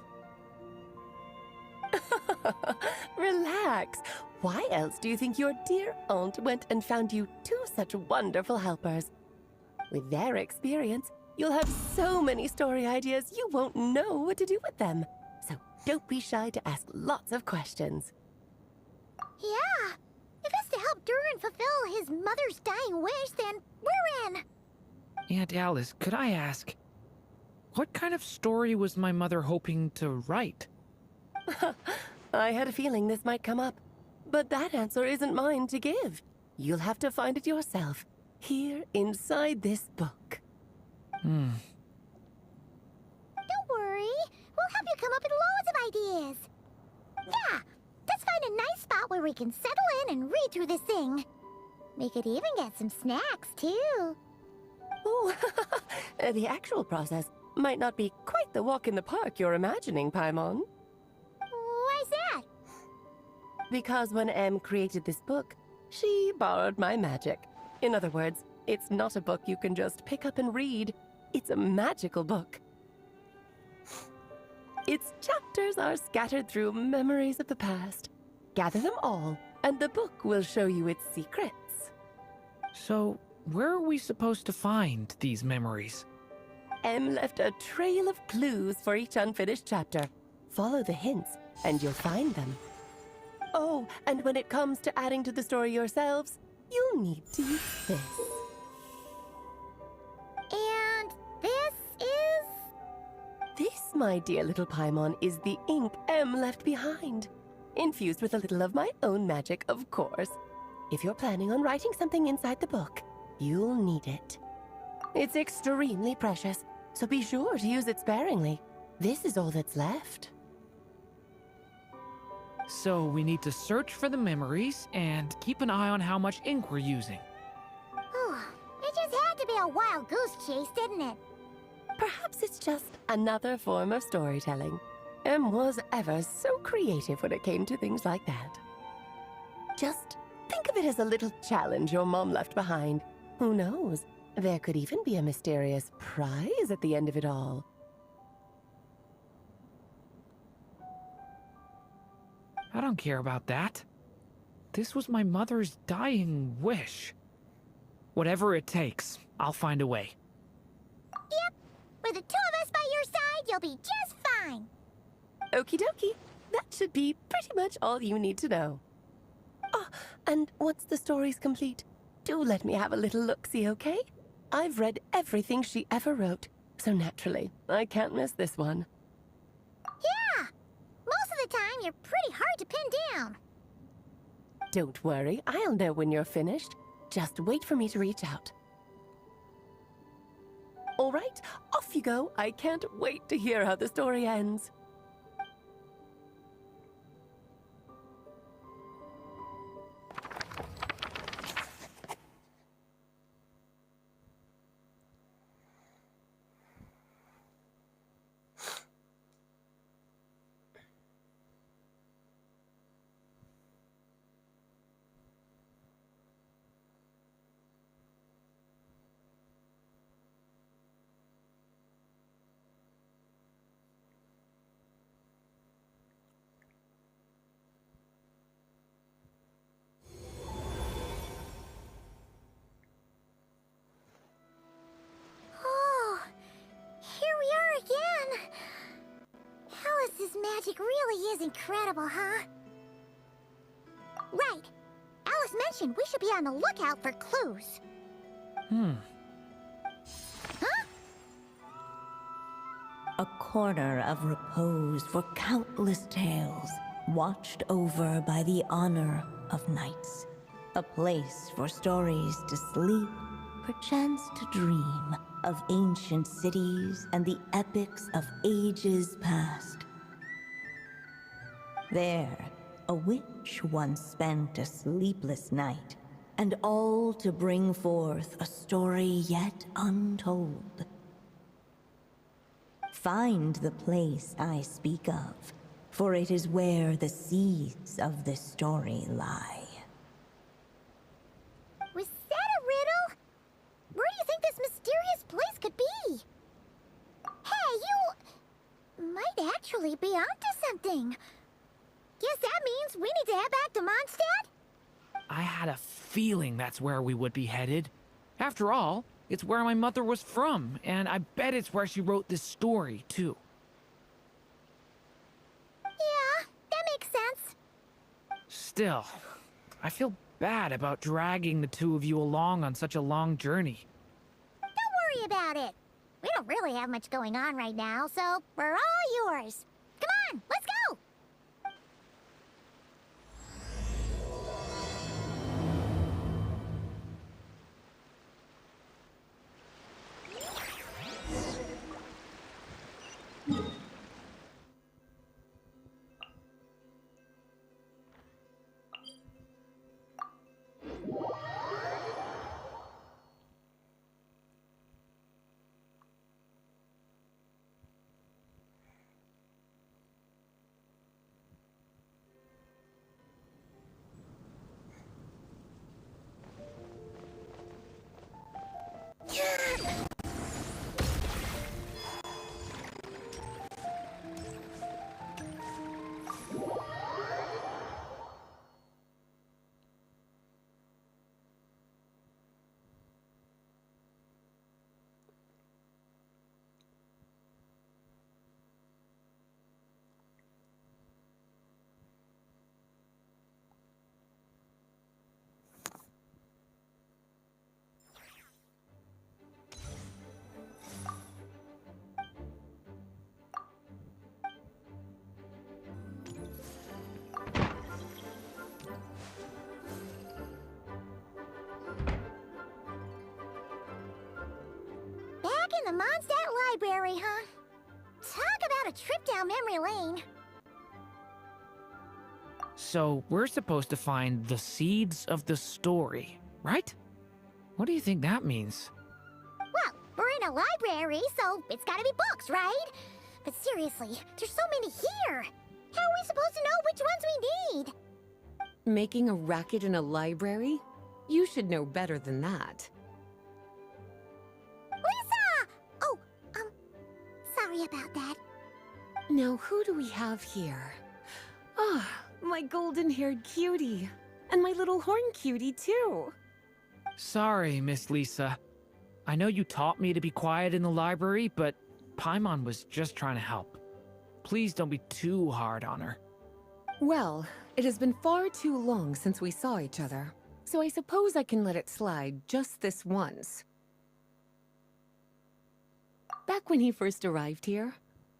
Relax. Why else do you think your dear aunt went and found you two such wonderful helpers? With their experience, you'll have so many story ideas you won't know what to do with them. don't be shy to ask lots of questions. Yeah. If it's to help Durin fulfill his mother's dying wish, then we're in. Aunt Alice, could I ask, what kind of story was my mother hoping to write? I had a feeling this might come up, but that answer isn't mine to give. You'll have to find it yourself, here inside this book. Don't worry. We'll help you come up with loads of ideas. Yeah, let's find a nice spot where we can settle in and read through this thing. We could even get some snacks, too. Oh, the actual process might not be quite the walk in the park you're imagining, Paimon. Why's that? Because when Em created this book, she borrowed my magic. In other words, it's not a book you can just pick up and read. It's a magical book. Its chapters are scattered through memories of the past. Gather them all, and the book will show you its secrets. So, where are we supposed to find these memories? Em left a trail of clues for each unfinished chapter. Follow the hints, and you'll find them. Oh, and when it comes to adding to the story yourselves, you'll need to use this. And this is... This, my dear little Paimon, is the ink Em left behind. Infused with a little of my own magic, of course. If you're planning on writing something inside the book, you'll need it. It's extremely precious, so be sure to use it sparingly. This is all that's left. So we need to search for the memories and keep an eye on how much ink we're using. Oh, it just had to be a wild goose chase, didn't it? Perhaps it's just another form of storytelling. Em was ever so creative when it came to things like that. Just think of it as a little challenge your mom left behind. Who knows? There could even be a mysterious prize at the end of it all. I don't care about that. This was my mother's dying wish. Whatever it takes, I'll find a way. Yep. With the two of us by your side, you'll be just fine. Okie dokie. That should be pretty much all you need to know. Oh, and once the story's complete, do let me have a little look-see, okay? I've read everything she ever wrote, so naturally, I can't miss this one. Yeah. Most of the time, you're pretty hard to pin down. Don't worry, I'll know when you're finished. Just wait for me to reach out. All right, off you go. I can't wait to hear how the story ends. Oh, here we are again. Alice's magic really is incredible, huh? Right. Alice mentioned we should be on the lookout for clues. Huh? A corner of repose for countless tales, watched over by the honor of knights. A place for stories to sleep, perchance to dream of ancient cities and the epics of ages past. There, a witch once spent a sleepless night, and all to bring forth a story yet untold. Find the place I speak of, for it is where the seeds of this story lie. Was that a riddle? Where do you think this mysterious place could be? Hey, you might actually be onto something. Guess that means we need to head back to Mondstadt? I had a feeling that's where we would be headed. After all, it's where my mother was from, and I bet it's where she wrote this story, too. Still, I feel bad about dragging the two of you along on such a long journey. Don't worry about it. We don't really have much going on right now, so we're all yours. Come on, let's go! Back in the Mondstadt Library, huh? Talk about a trip down memory lane. So, we're supposed to find the seeds of the story, right? What do you think that means? Well, we're in a library, so it's gotta be books, right? But seriously, there's so many here. How are we supposed to know which ones we need? Making a racket in a library? You should know better than that. Lisa! Oh, sorry about that. Now, who do we have here? Ah, my golden-haired cutie. And my little horn cutie, too. Sorry, Miss Lisa. I know you taught me to be quiet in the library, but Paimon was just trying to help. Please don't be too hard on her. Well, it has been far too long since we saw each other, so I suppose I can let it slide just this once. Back when he first arrived here,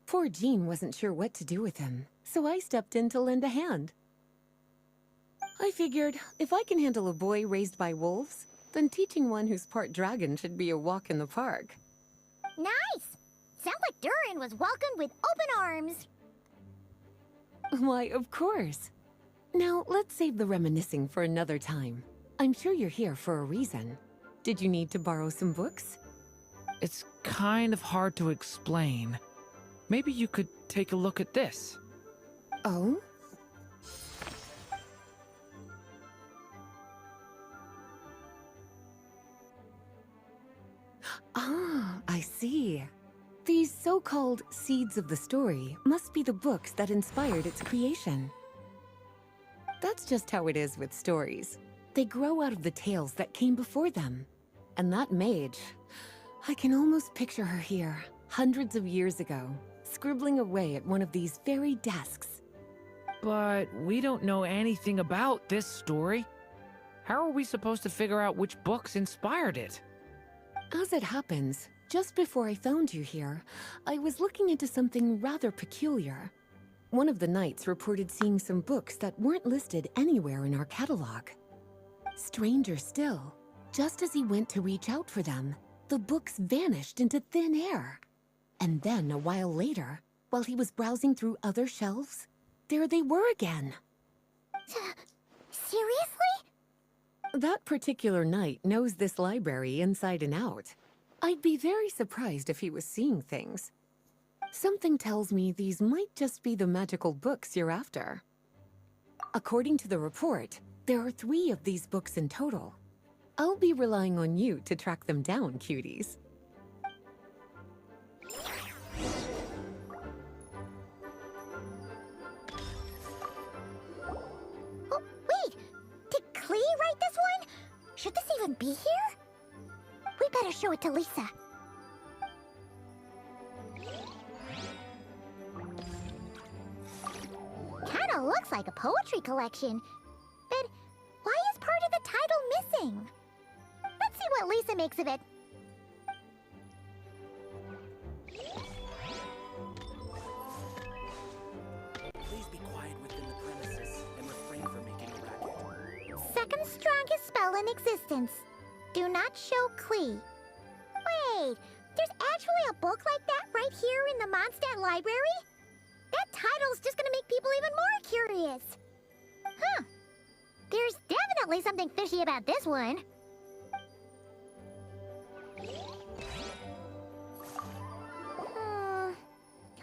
poor Jean wasn't sure what to do with him, so I stepped in to lend a hand. I figured, if I can handle a boy raised by wolves, then teaching one who's part dragon should be a walk in the park. Nice! Sounds like Durin was welcomed with open arms. Why, of course. Now, let's save the reminiscing for another time. I'm sure you're here for a reason. Did you need to borrow some books? It's kind of hard to explain. Maybe you could take a look at this. Oh? Ah, I see. These so-called seeds of the story must be the books that inspired its creation. That's just how it is with stories. They grow out of the tales that came before them. And that mage, I can almost picture her here, hundreds of years ago, scribbling away at one of these very desks. But we don't know anything about this story. How are we supposed to figure out which books inspired it? As it happens, just before I found you here, I was looking into something rather peculiar. One of the knights reported seeing some books that weren't listed anywhere in our catalog. Stranger still, just as he went to reach out for them, the books vanished into thin air. And then, a while later, while he was browsing through other shelves, there they were again. Seriously? That particular knight knows this library inside and out. I'd be very surprised if he was seeing things. Something tells me these might just be the magical books you're after. According to the report, there are 3 of these books in total. I'll be relying on you to track them down, cuties. Oh, wait! Did Klee write this one? Should this even be here? We better show it to Lisa. Kinda looks like a poetry collection. thing. Let's see what Lisa makes of it. Please be quiet within the premises and refrain from making a racket. Second strongest spell in existence. Do not show Klee. Wait, there's actually a book like that right here in the Mondstadt library? That title's just gonna make people even more curious. Huh. There's definitely something fishy about this one.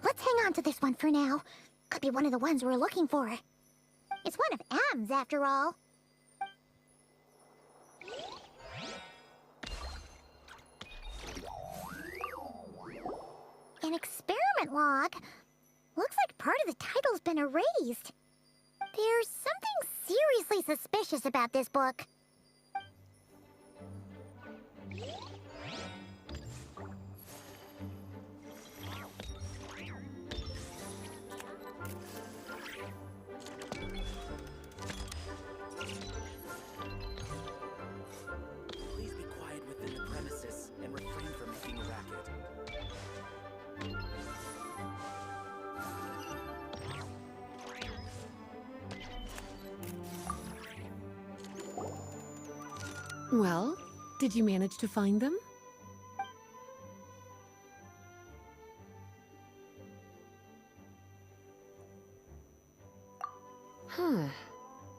Let's hang on to this one for now. Could be one of the ones we're looking for. It's one of M's, after all. An experiment log. Looks like part of the title's been erased. There's something seriously suspicious about this book. Please be quiet within the premises and refrain from making a racket. Well, did you manage to find them? Huh.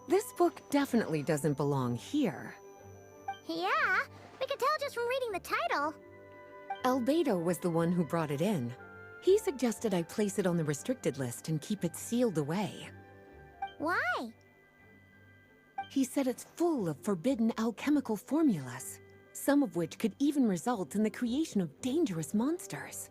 This book definitely doesn't belong here. Yeah, we can tell just from reading the title. Albedo was the one who brought it in. He suggested I place it on the restricted list and keep it sealed away. Why? He said it's full of forbidden alchemical formulas, some of which could even result in the creation of dangerous monsters.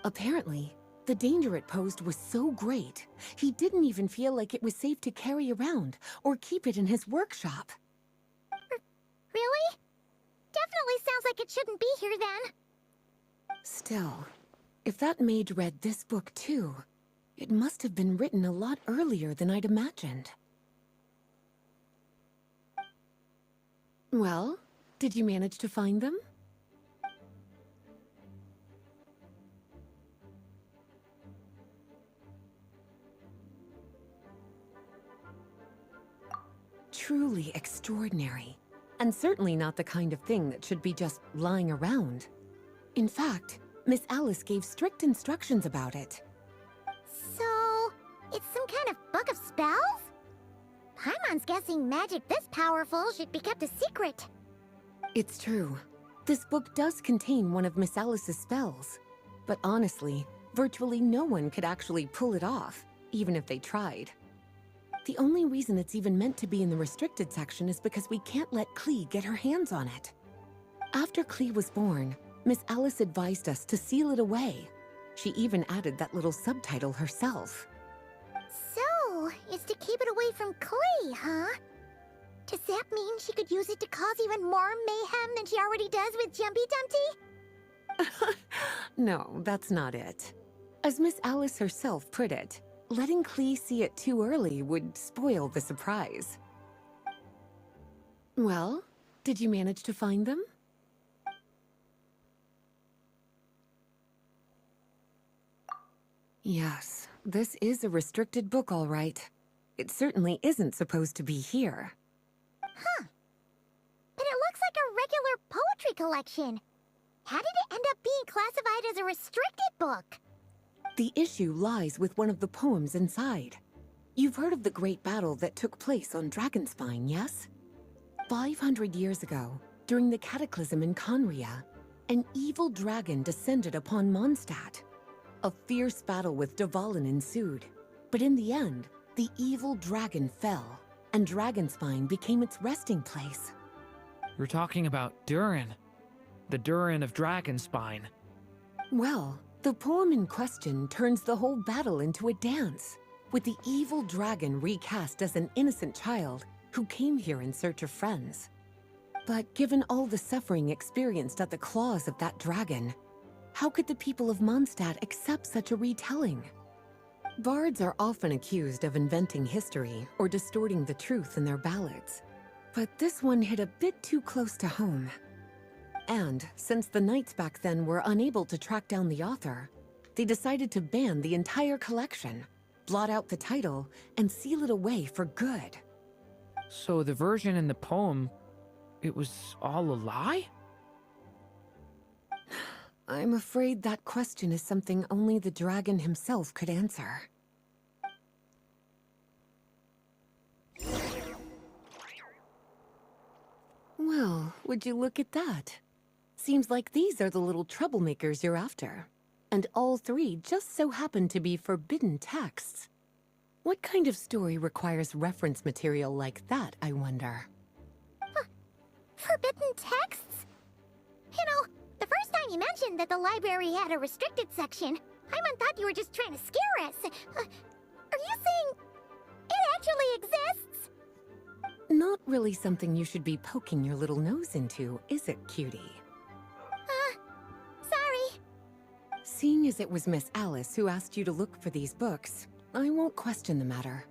Apparently, the danger it posed was so great, he didn't even feel like it was safe to carry around or keep it in his workshop. Really? Definitely sounds like it shouldn't be here then. Still, if that maid read this book too, it must have been written a lot earlier than I'd imagined. Well, did you manage to find them? Truly extraordinary, and certainly not the kind of thing that should be just lying around. In fact, Miss Alice gave strict instructions about it. So, it's some kind of book of spells? Paimon's guessing magic this powerful should be kept a secret. It's true. This book does contain one of Miss Alice's spells. But honestly, virtually no one could actually pull it off, even if they tried. The only reason it's even meant to be in the restricted section is because we can't let Klee get her hands on it. After Klee was born, Miss Alice advised us to seal it away. She even added that little subtitle herself. So, it's to keep it away from Klee, huh? Does that mean she could use it to cause even more mayhem than she already does with Jumpy Dumpty? No, that's not it. As Miss Alice herself put it, letting Klee see it too early would spoil the surprise. Well, did you manage to find them? Yes, this is a restricted book, all right. It certainly isn't supposed to be here. Huh. But it looks like a regular poetry collection. How did it end up being classified as a restricted book? The issue lies with one of the poems inside. You've heard of the great battle that took place on Dragonspine, yes? 500 years ago, during the cataclysm in Conria, an evil dragon descended upon Mondstadt. A fierce battle with Dvalin ensued, but in the end, the evil dragon fell, and Dragonspine became its resting place. You're talking about Durin. The Durin of Dragonspine. Well, the poem in question turns the whole battle into a dance, with the evil dragon recast as an innocent child who came here in search of friends. But given all the suffering experienced at the claws of that dragon, how could the people of Mondstadt accept such a retelling? Bards are often accused of inventing history or distorting the truth in their ballads, But this one hit a bit too close to home. And since the Knights back then were unable to track down the author, they decided to ban the entire collection, blot out the title, and seal it away for good. So the version in the poem, it was all a lie? I'm afraid that question is something only the dragon himself could answer. Well, would you look at that? Seems like these are the little troublemakers you're after. And all three just so happen to be forbidden texts. What kind of story requires reference material like that, I wonder? Forbidden texts? You know, the first time you mentioned that the library had a restricted section, I thought you were just trying to scare us. Are you saying it actually exists? Not really something you should be poking your little nose into, is it, cutie? Sorry. Seeing as it was Miss Alice who asked you to look for these books, I won't question the matter.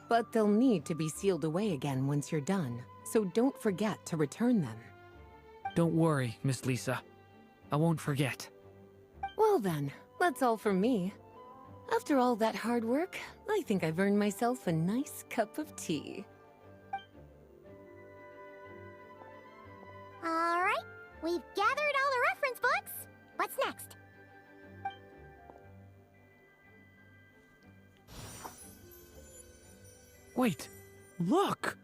But they'll need to be sealed away again once you're done, so don't forget to return them. Don't worry, Miss Lisa. I won't forget. Well then, that's all from me. After all that hard work, I think I've earned myself a nice cup of tea. All right, we've gathered all the reference books. What's next? Wait, look!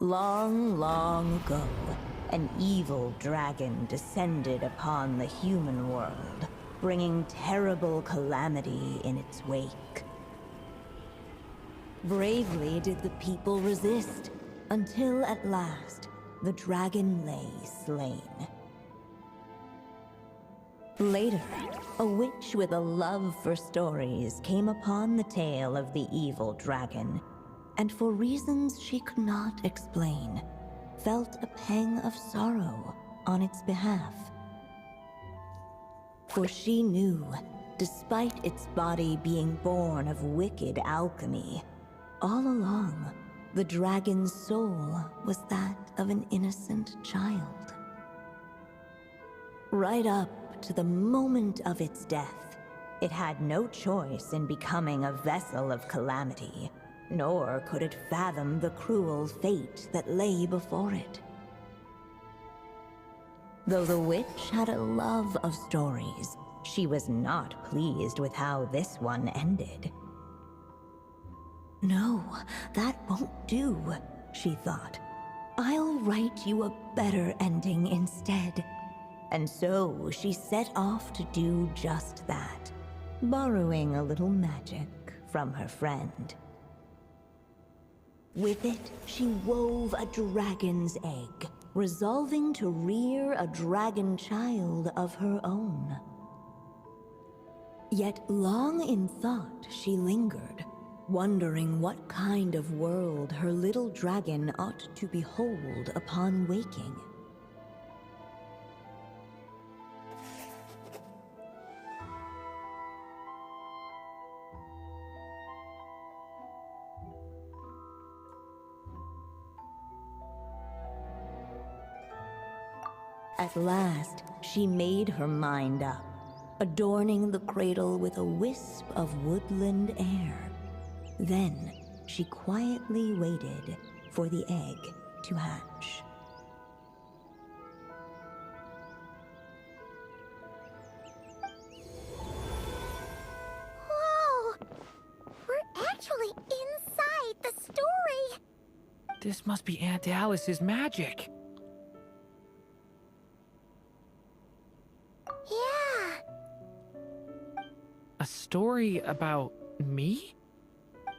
Long, long ago, an evil dragon descended upon the human world, bringing terrible calamity in its wake. Bravely did the people resist, until at last, the dragon lay slain. Later, a witch with a love for stories came upon the tale of the evil dragon, and for reasons she could not explain, felt a pang of sorrow on its behalf. For she knew, despite its body being born of wicked alchemy, all along, the dragon's soul was that of an innocent child. Right up to the moment of its death, it had no choice in becoming a vessel of calamity, nor could it fathom the cruel fate that lay before it. Though the witch had a love of stories, she was not pleased with how this one ended. No, that won't do, she thought. I'll write you a better ending instead. And so she set off to do just that, borrowing a little magic from her friend. With it, she wove a dragon's egg, resolving to rear a dragon child of her own. Yet long in thought she lingered, wondering what kind of world her little dragon ought to behold upon waking. At last, she made her mind up, adorning the cradle with a wisp of woodland air. Then, she quietly waited for the egg to hatch. Whoa! We're actually inside the story! This must be Aunt Alice's magic. story about me?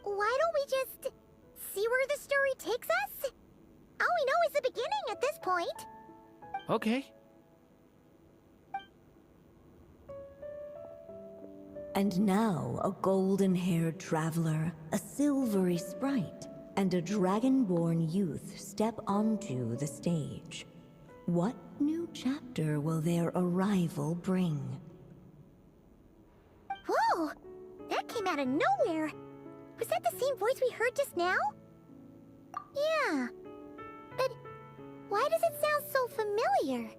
Why don't we just see where the story takes us? All we know is the beginning at this point. Okay. And now a golden-haired traveler, a silvery sprite, and a dragon-born youth step onto the stage. What new chapter will their arrival bring? Whoa! That came out of nowhere! Was that the same voice we heard just now? Yeah. But why does it sound so familiar?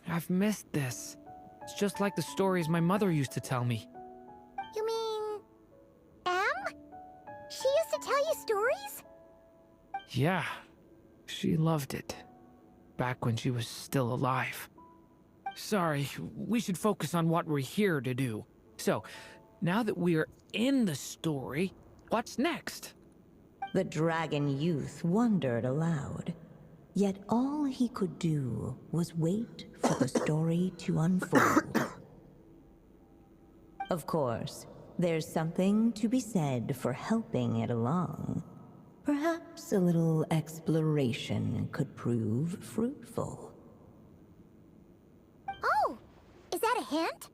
I've missed this. It's just like the stories my mother used to tell me. You mean... Em? She used to tell you stories? Yeah, she loved it. Back when she was still alive. Sorry, we should focus on what we're here to do. So, now that we're in the story, what's next? The dragon youth wondered aloud. Yet all he could do was wait for the story to unfold. Of course, there's something to be said for helping it along. Perhaps a little exploration could prove fruitful. Oh! Is that a hint?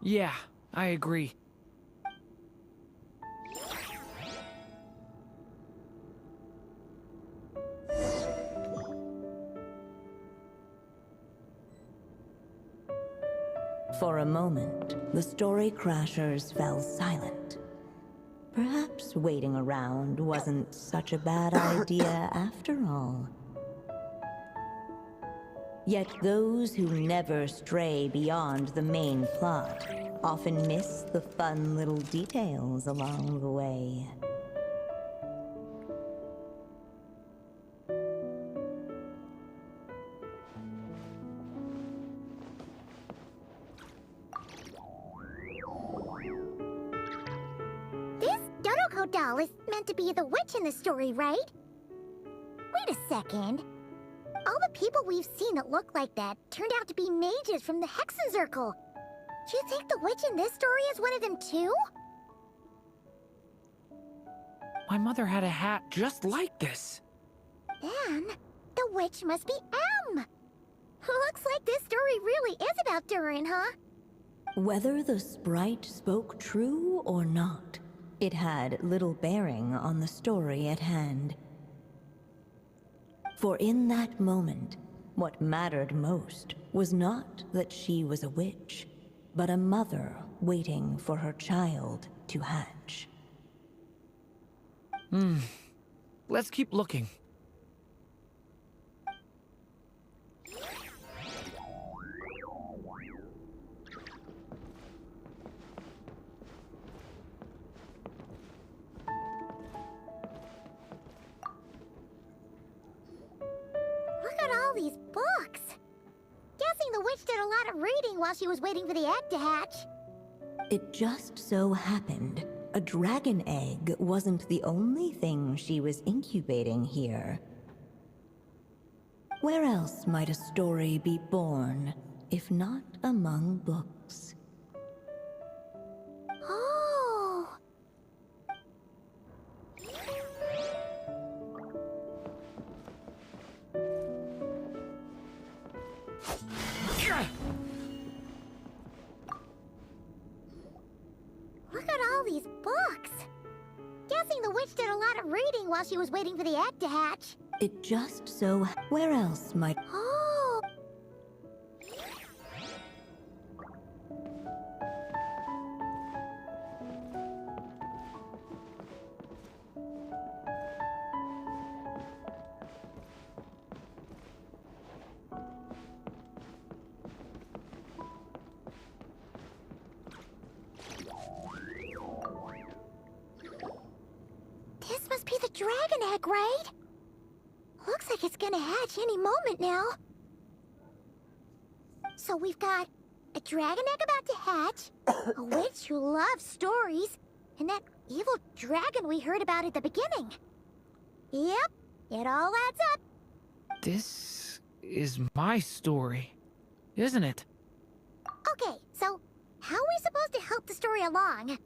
Yeah, I agree. For a moment, the story crashers fell silent. Perhaps waiting around wasn't such a bad idea after all. Yet those who never stray beyond the main plot often miss the fun little details along the way. Doll is meant to be the witch in the story, right? Wait a second. All the people we've seen that look like that turned out to be mages from the Hexen Circle. Do you think the witch in this story is one of them too? My mother had a hat just like this. Then, the witch must be Em. Looks like this story really is about Durin, huh? Whether the sprite spoke true or not, it had little bearing on the story at hand. For in that moment, what mattered most was not that she was a witch, but a mother waiting for her child to hatch. Let's keep looking. Look at all these books. Guessing the witch did a lot of reading while she was waiting for the egg to hatch. It just so happened a dragon egg wasn't the only thing she was incubating here. Where else might a story be born, if not among books? Oh! Look at all these books. Guessing the witch did a lot of reading while she was waiting for the egg to hatch. It just so... Where else might... Oh! This must be the dragon egg, right? Looks like it's gonna hatch any moment now. So we've got a dragon egg about to hatch, a witch who loves stories, and that evil dragon we heard about at the beginning. Yep, it all adds up. This is my story, isn't it? Okay, so how are we supposed to help the story along? It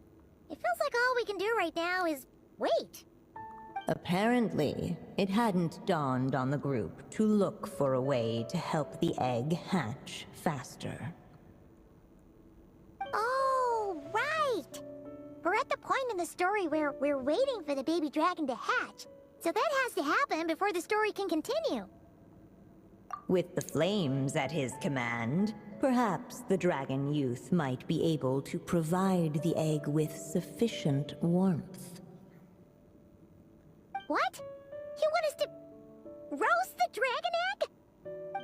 feels like all we can do right now is wait. Apparently, it hadn't dawned on the group to look for a way to help the egg hatch faster. Oh, right! We're at the point in the story where we're waiting for the baby dragon to hatch. So that has to happen before the story can continue. With the flames at his command, perhaps the dragon youth might be able to provide the egg with sufficient warmth. What? You want us to roast the dragon egg?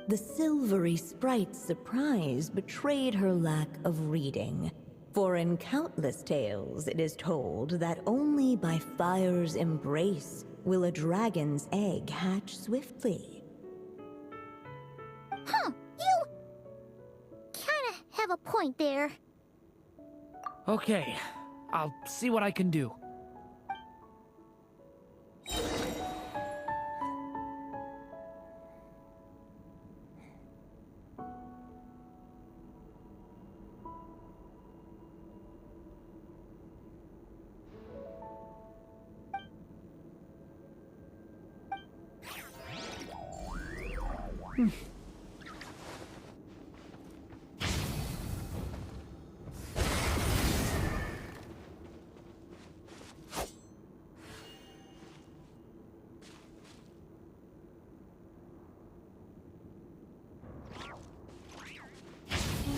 The silvery sprite's surprise betrayed her lack of reading. For in countless tales, it is told that only by fire's embrace will a dragon's egg hatch swiftly. Huh, you kinda have a point there. Okay, I'll see what I can do.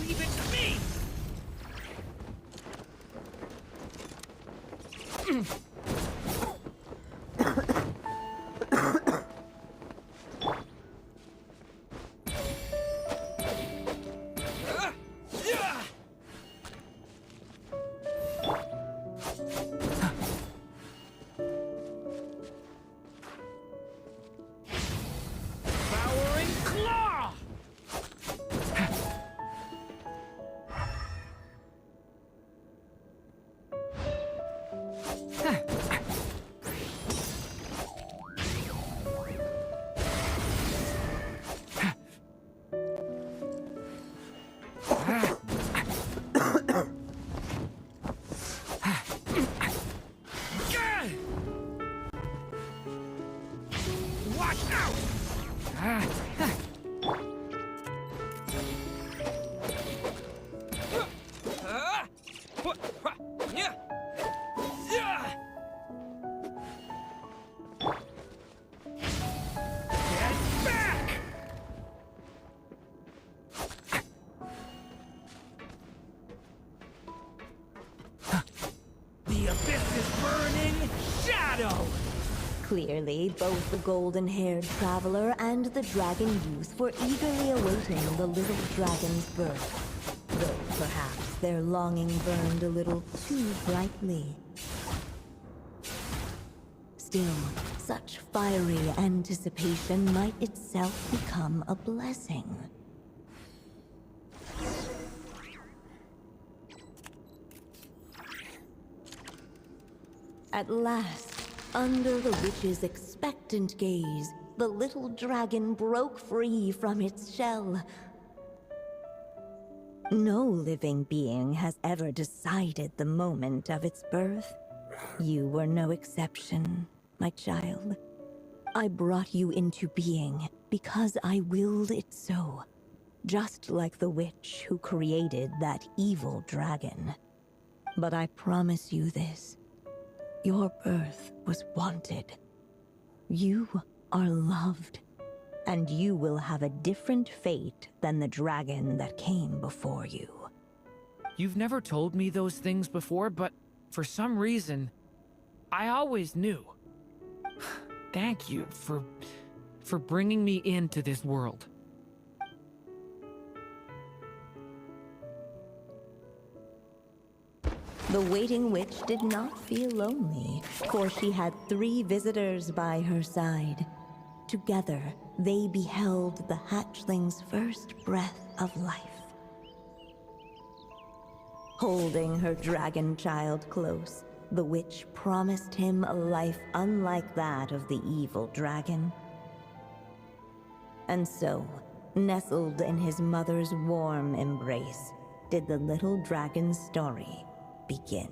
Leave it to me! Devouring claw! Watch out! Get back! The abyss is burning shadow! Clearly, both the golden-haired traveler and the dragon youth were eagerly awaiting the little dragon's birth, though perhaps their longing burned a little too brightly. Still, such fiery anticipation might itself become a blessing. At last, under the witch's expectant gaze, the little dragon broke free from its shell. No living being has ever decided the moment of its birth. You were no exception, my child. I brought you into being because I willed it so, just like the witch who created that evil dragon. But I promise you this. Your birth was wanted. You are loved, and you will have a different fate than the dragon that came before you. You've never told me those things before, but for some reason, I always knew. Thank you for bringing me into this world. The waiting witch did not feel lonely, for she had 3 visitors by her side. Together, they beheld the hatchling's first breath of life. Holding her dragon child close, the witch promised him a life unlike that of the evil dragon. And so, nestled in his mother's warm embrace, did the little dragon's story begin.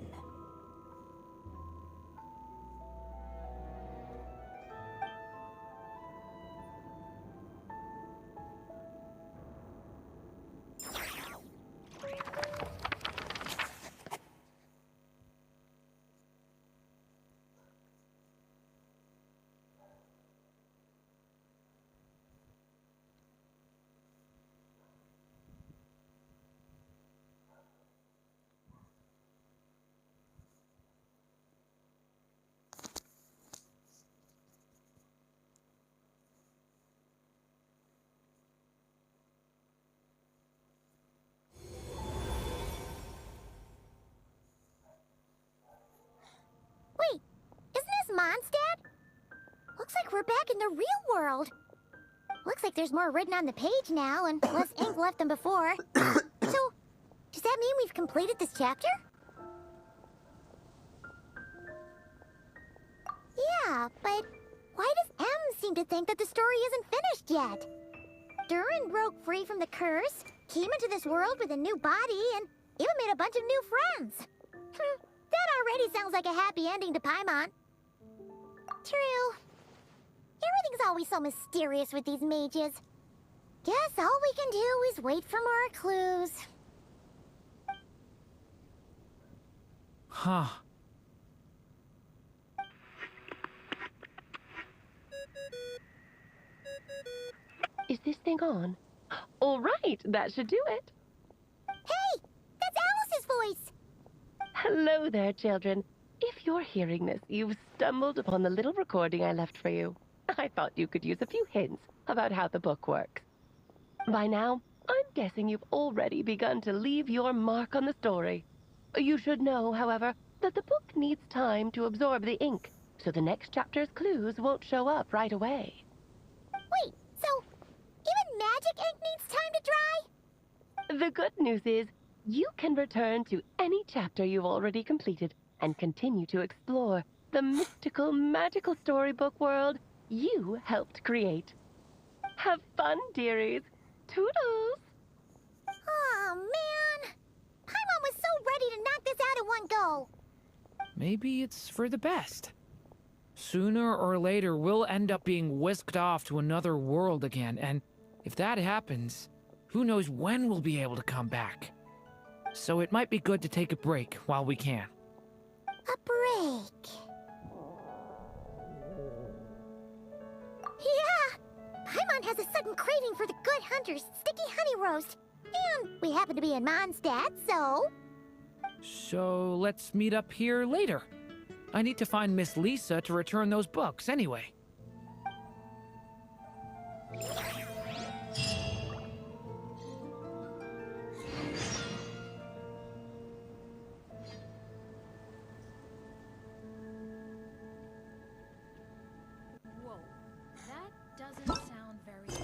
Wait, isn't this Mondstadt? Looks like we're back in the real world. Looks like there's more written on the page now and less ink left than before. So, does that mean we've completed this chapter? Yeah, but why does M seem to think that the story isn't finished yet? Durin broke free from the curse, came into this world with a new body, and even made a bunch of new friends. That already sounds like a happy ending to Paimon. True. Everything's always so mysterious with these mages. Guess all we can do is wait for more clues. Huh. Is this thing on? All right, that should do it. Hey! That's Alice's voice! Hello there, children. If you're hearing this, you've stumbled upon the little recording I left for you. I thought you could use a few hints about how the book works. By now, I'm guessing you've already begun to leave your mark on the story. You should know, however, that the book needs time to absorb the ink, so the next chapter's clues won't show up right away. Wait, so even magic ink needs time to dry? The good news is, you can return to any chapter you've already completed and continue to explore the mystical, magical storybook world you helped create. Have fun, dearies. Toodles! Oh, man! Paimon was so ready to knock this out in one go. Maybe it's for the best. Sooner or later, we'll end up being whisked off to another world again, and if that happens, who knows when we'll be able to come back. So it might be good to take a break while we can. A break. Yeah! Paimon has a sudden craving for the good hunter's sticky honey roast. And we happen to be in Mondstadt, so... So let's meet up here later. I need to find Miss Lisa to return those books anyway. Whoa, that doesn't sound very...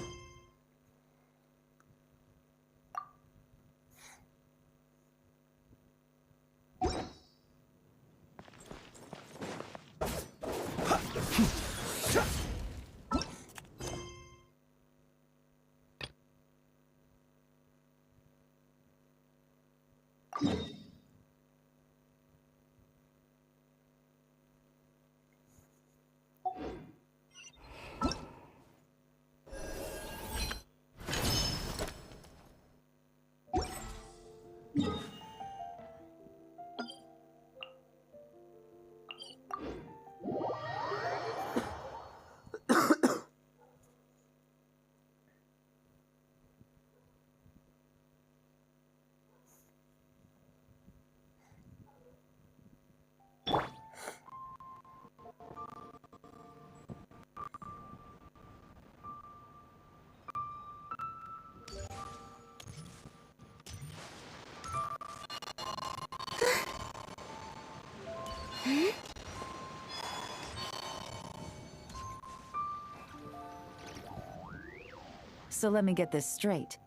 So let me get this straight.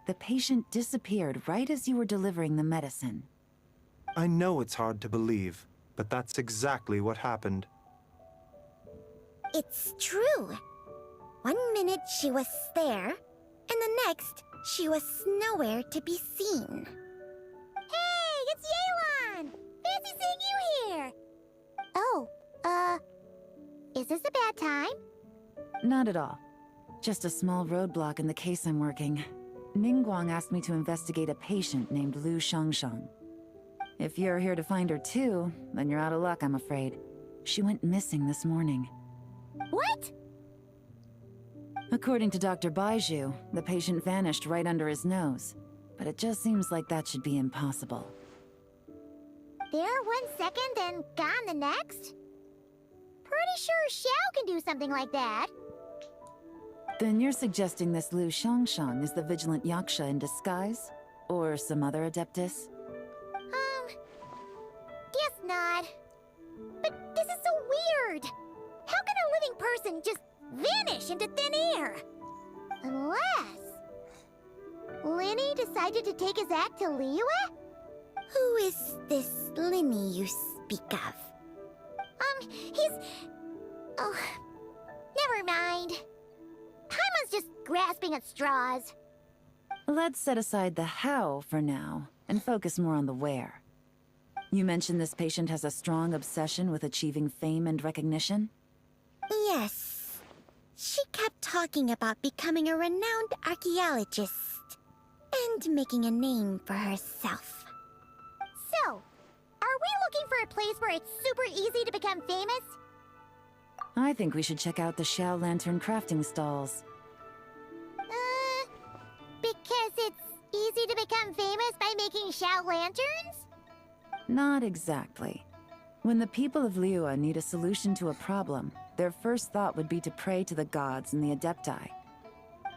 The patient disappeared right as you were delivering the medicine. I know it's hard to believe, but that's exactly what happened. It's true. 1 minute she was there, and the next she was nowhere to be seen. Is this a bad time? Not at all. Just a small roadblock in the case I'm working. Ningguang asked me to investigate a patient named Lu Shangshang. If you're here to find her too, then you're out of luck, I'm afraid. She went missing this morning. What? According to Dr. Baiju, the patient vanished right under his nose. But it just seems like that should be impossible. There 1 second and gone the next? Pretty sure Xiao can do something like that. Then you're suggesting this Lu Shangshang is the vigilant Yaksha in disguise? Or some other adeptus? Guess not. But this is so weird. How can a living person just vanish into thin air? Unless... Linny decided to take his act to Liyue? Who is this Linny you speak of? He's... Oh, never mind. Paimon's just grasping at straws. Let's set aside the how for now, and focus more on the where. You mentioned this patient has a strong obsession with achieving fame and recognition? Yes. She kept talking about becoming a renowned archaeologist and making a name for herself. So, are we looking for a place where it's super easy to become famous? I think we should check out the Xiao Lantern crafting stalls. Because it's easy to become famous by making Xiao lanterns? Not exactly. When the people of Liyue need a solution to a problem, their first thought would be to pray to the gods and the Adepti.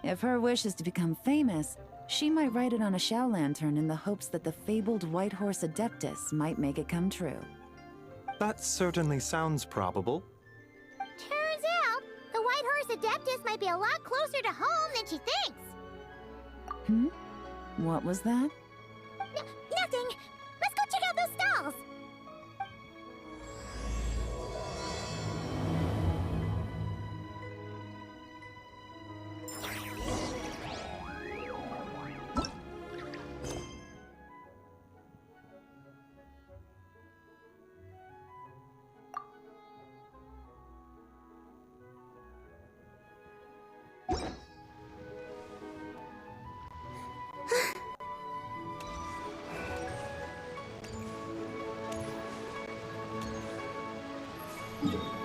If her wish is to become famous, she might write it on a Xiao Lantern in the hopes that the fabled White Horse Adeptus might make it come true. That certainly sounds probable. Turns out, the White Horse Adeptus might be a lot closer to home than she thinks. What was that? Nothing! Let's go check out those stalls! you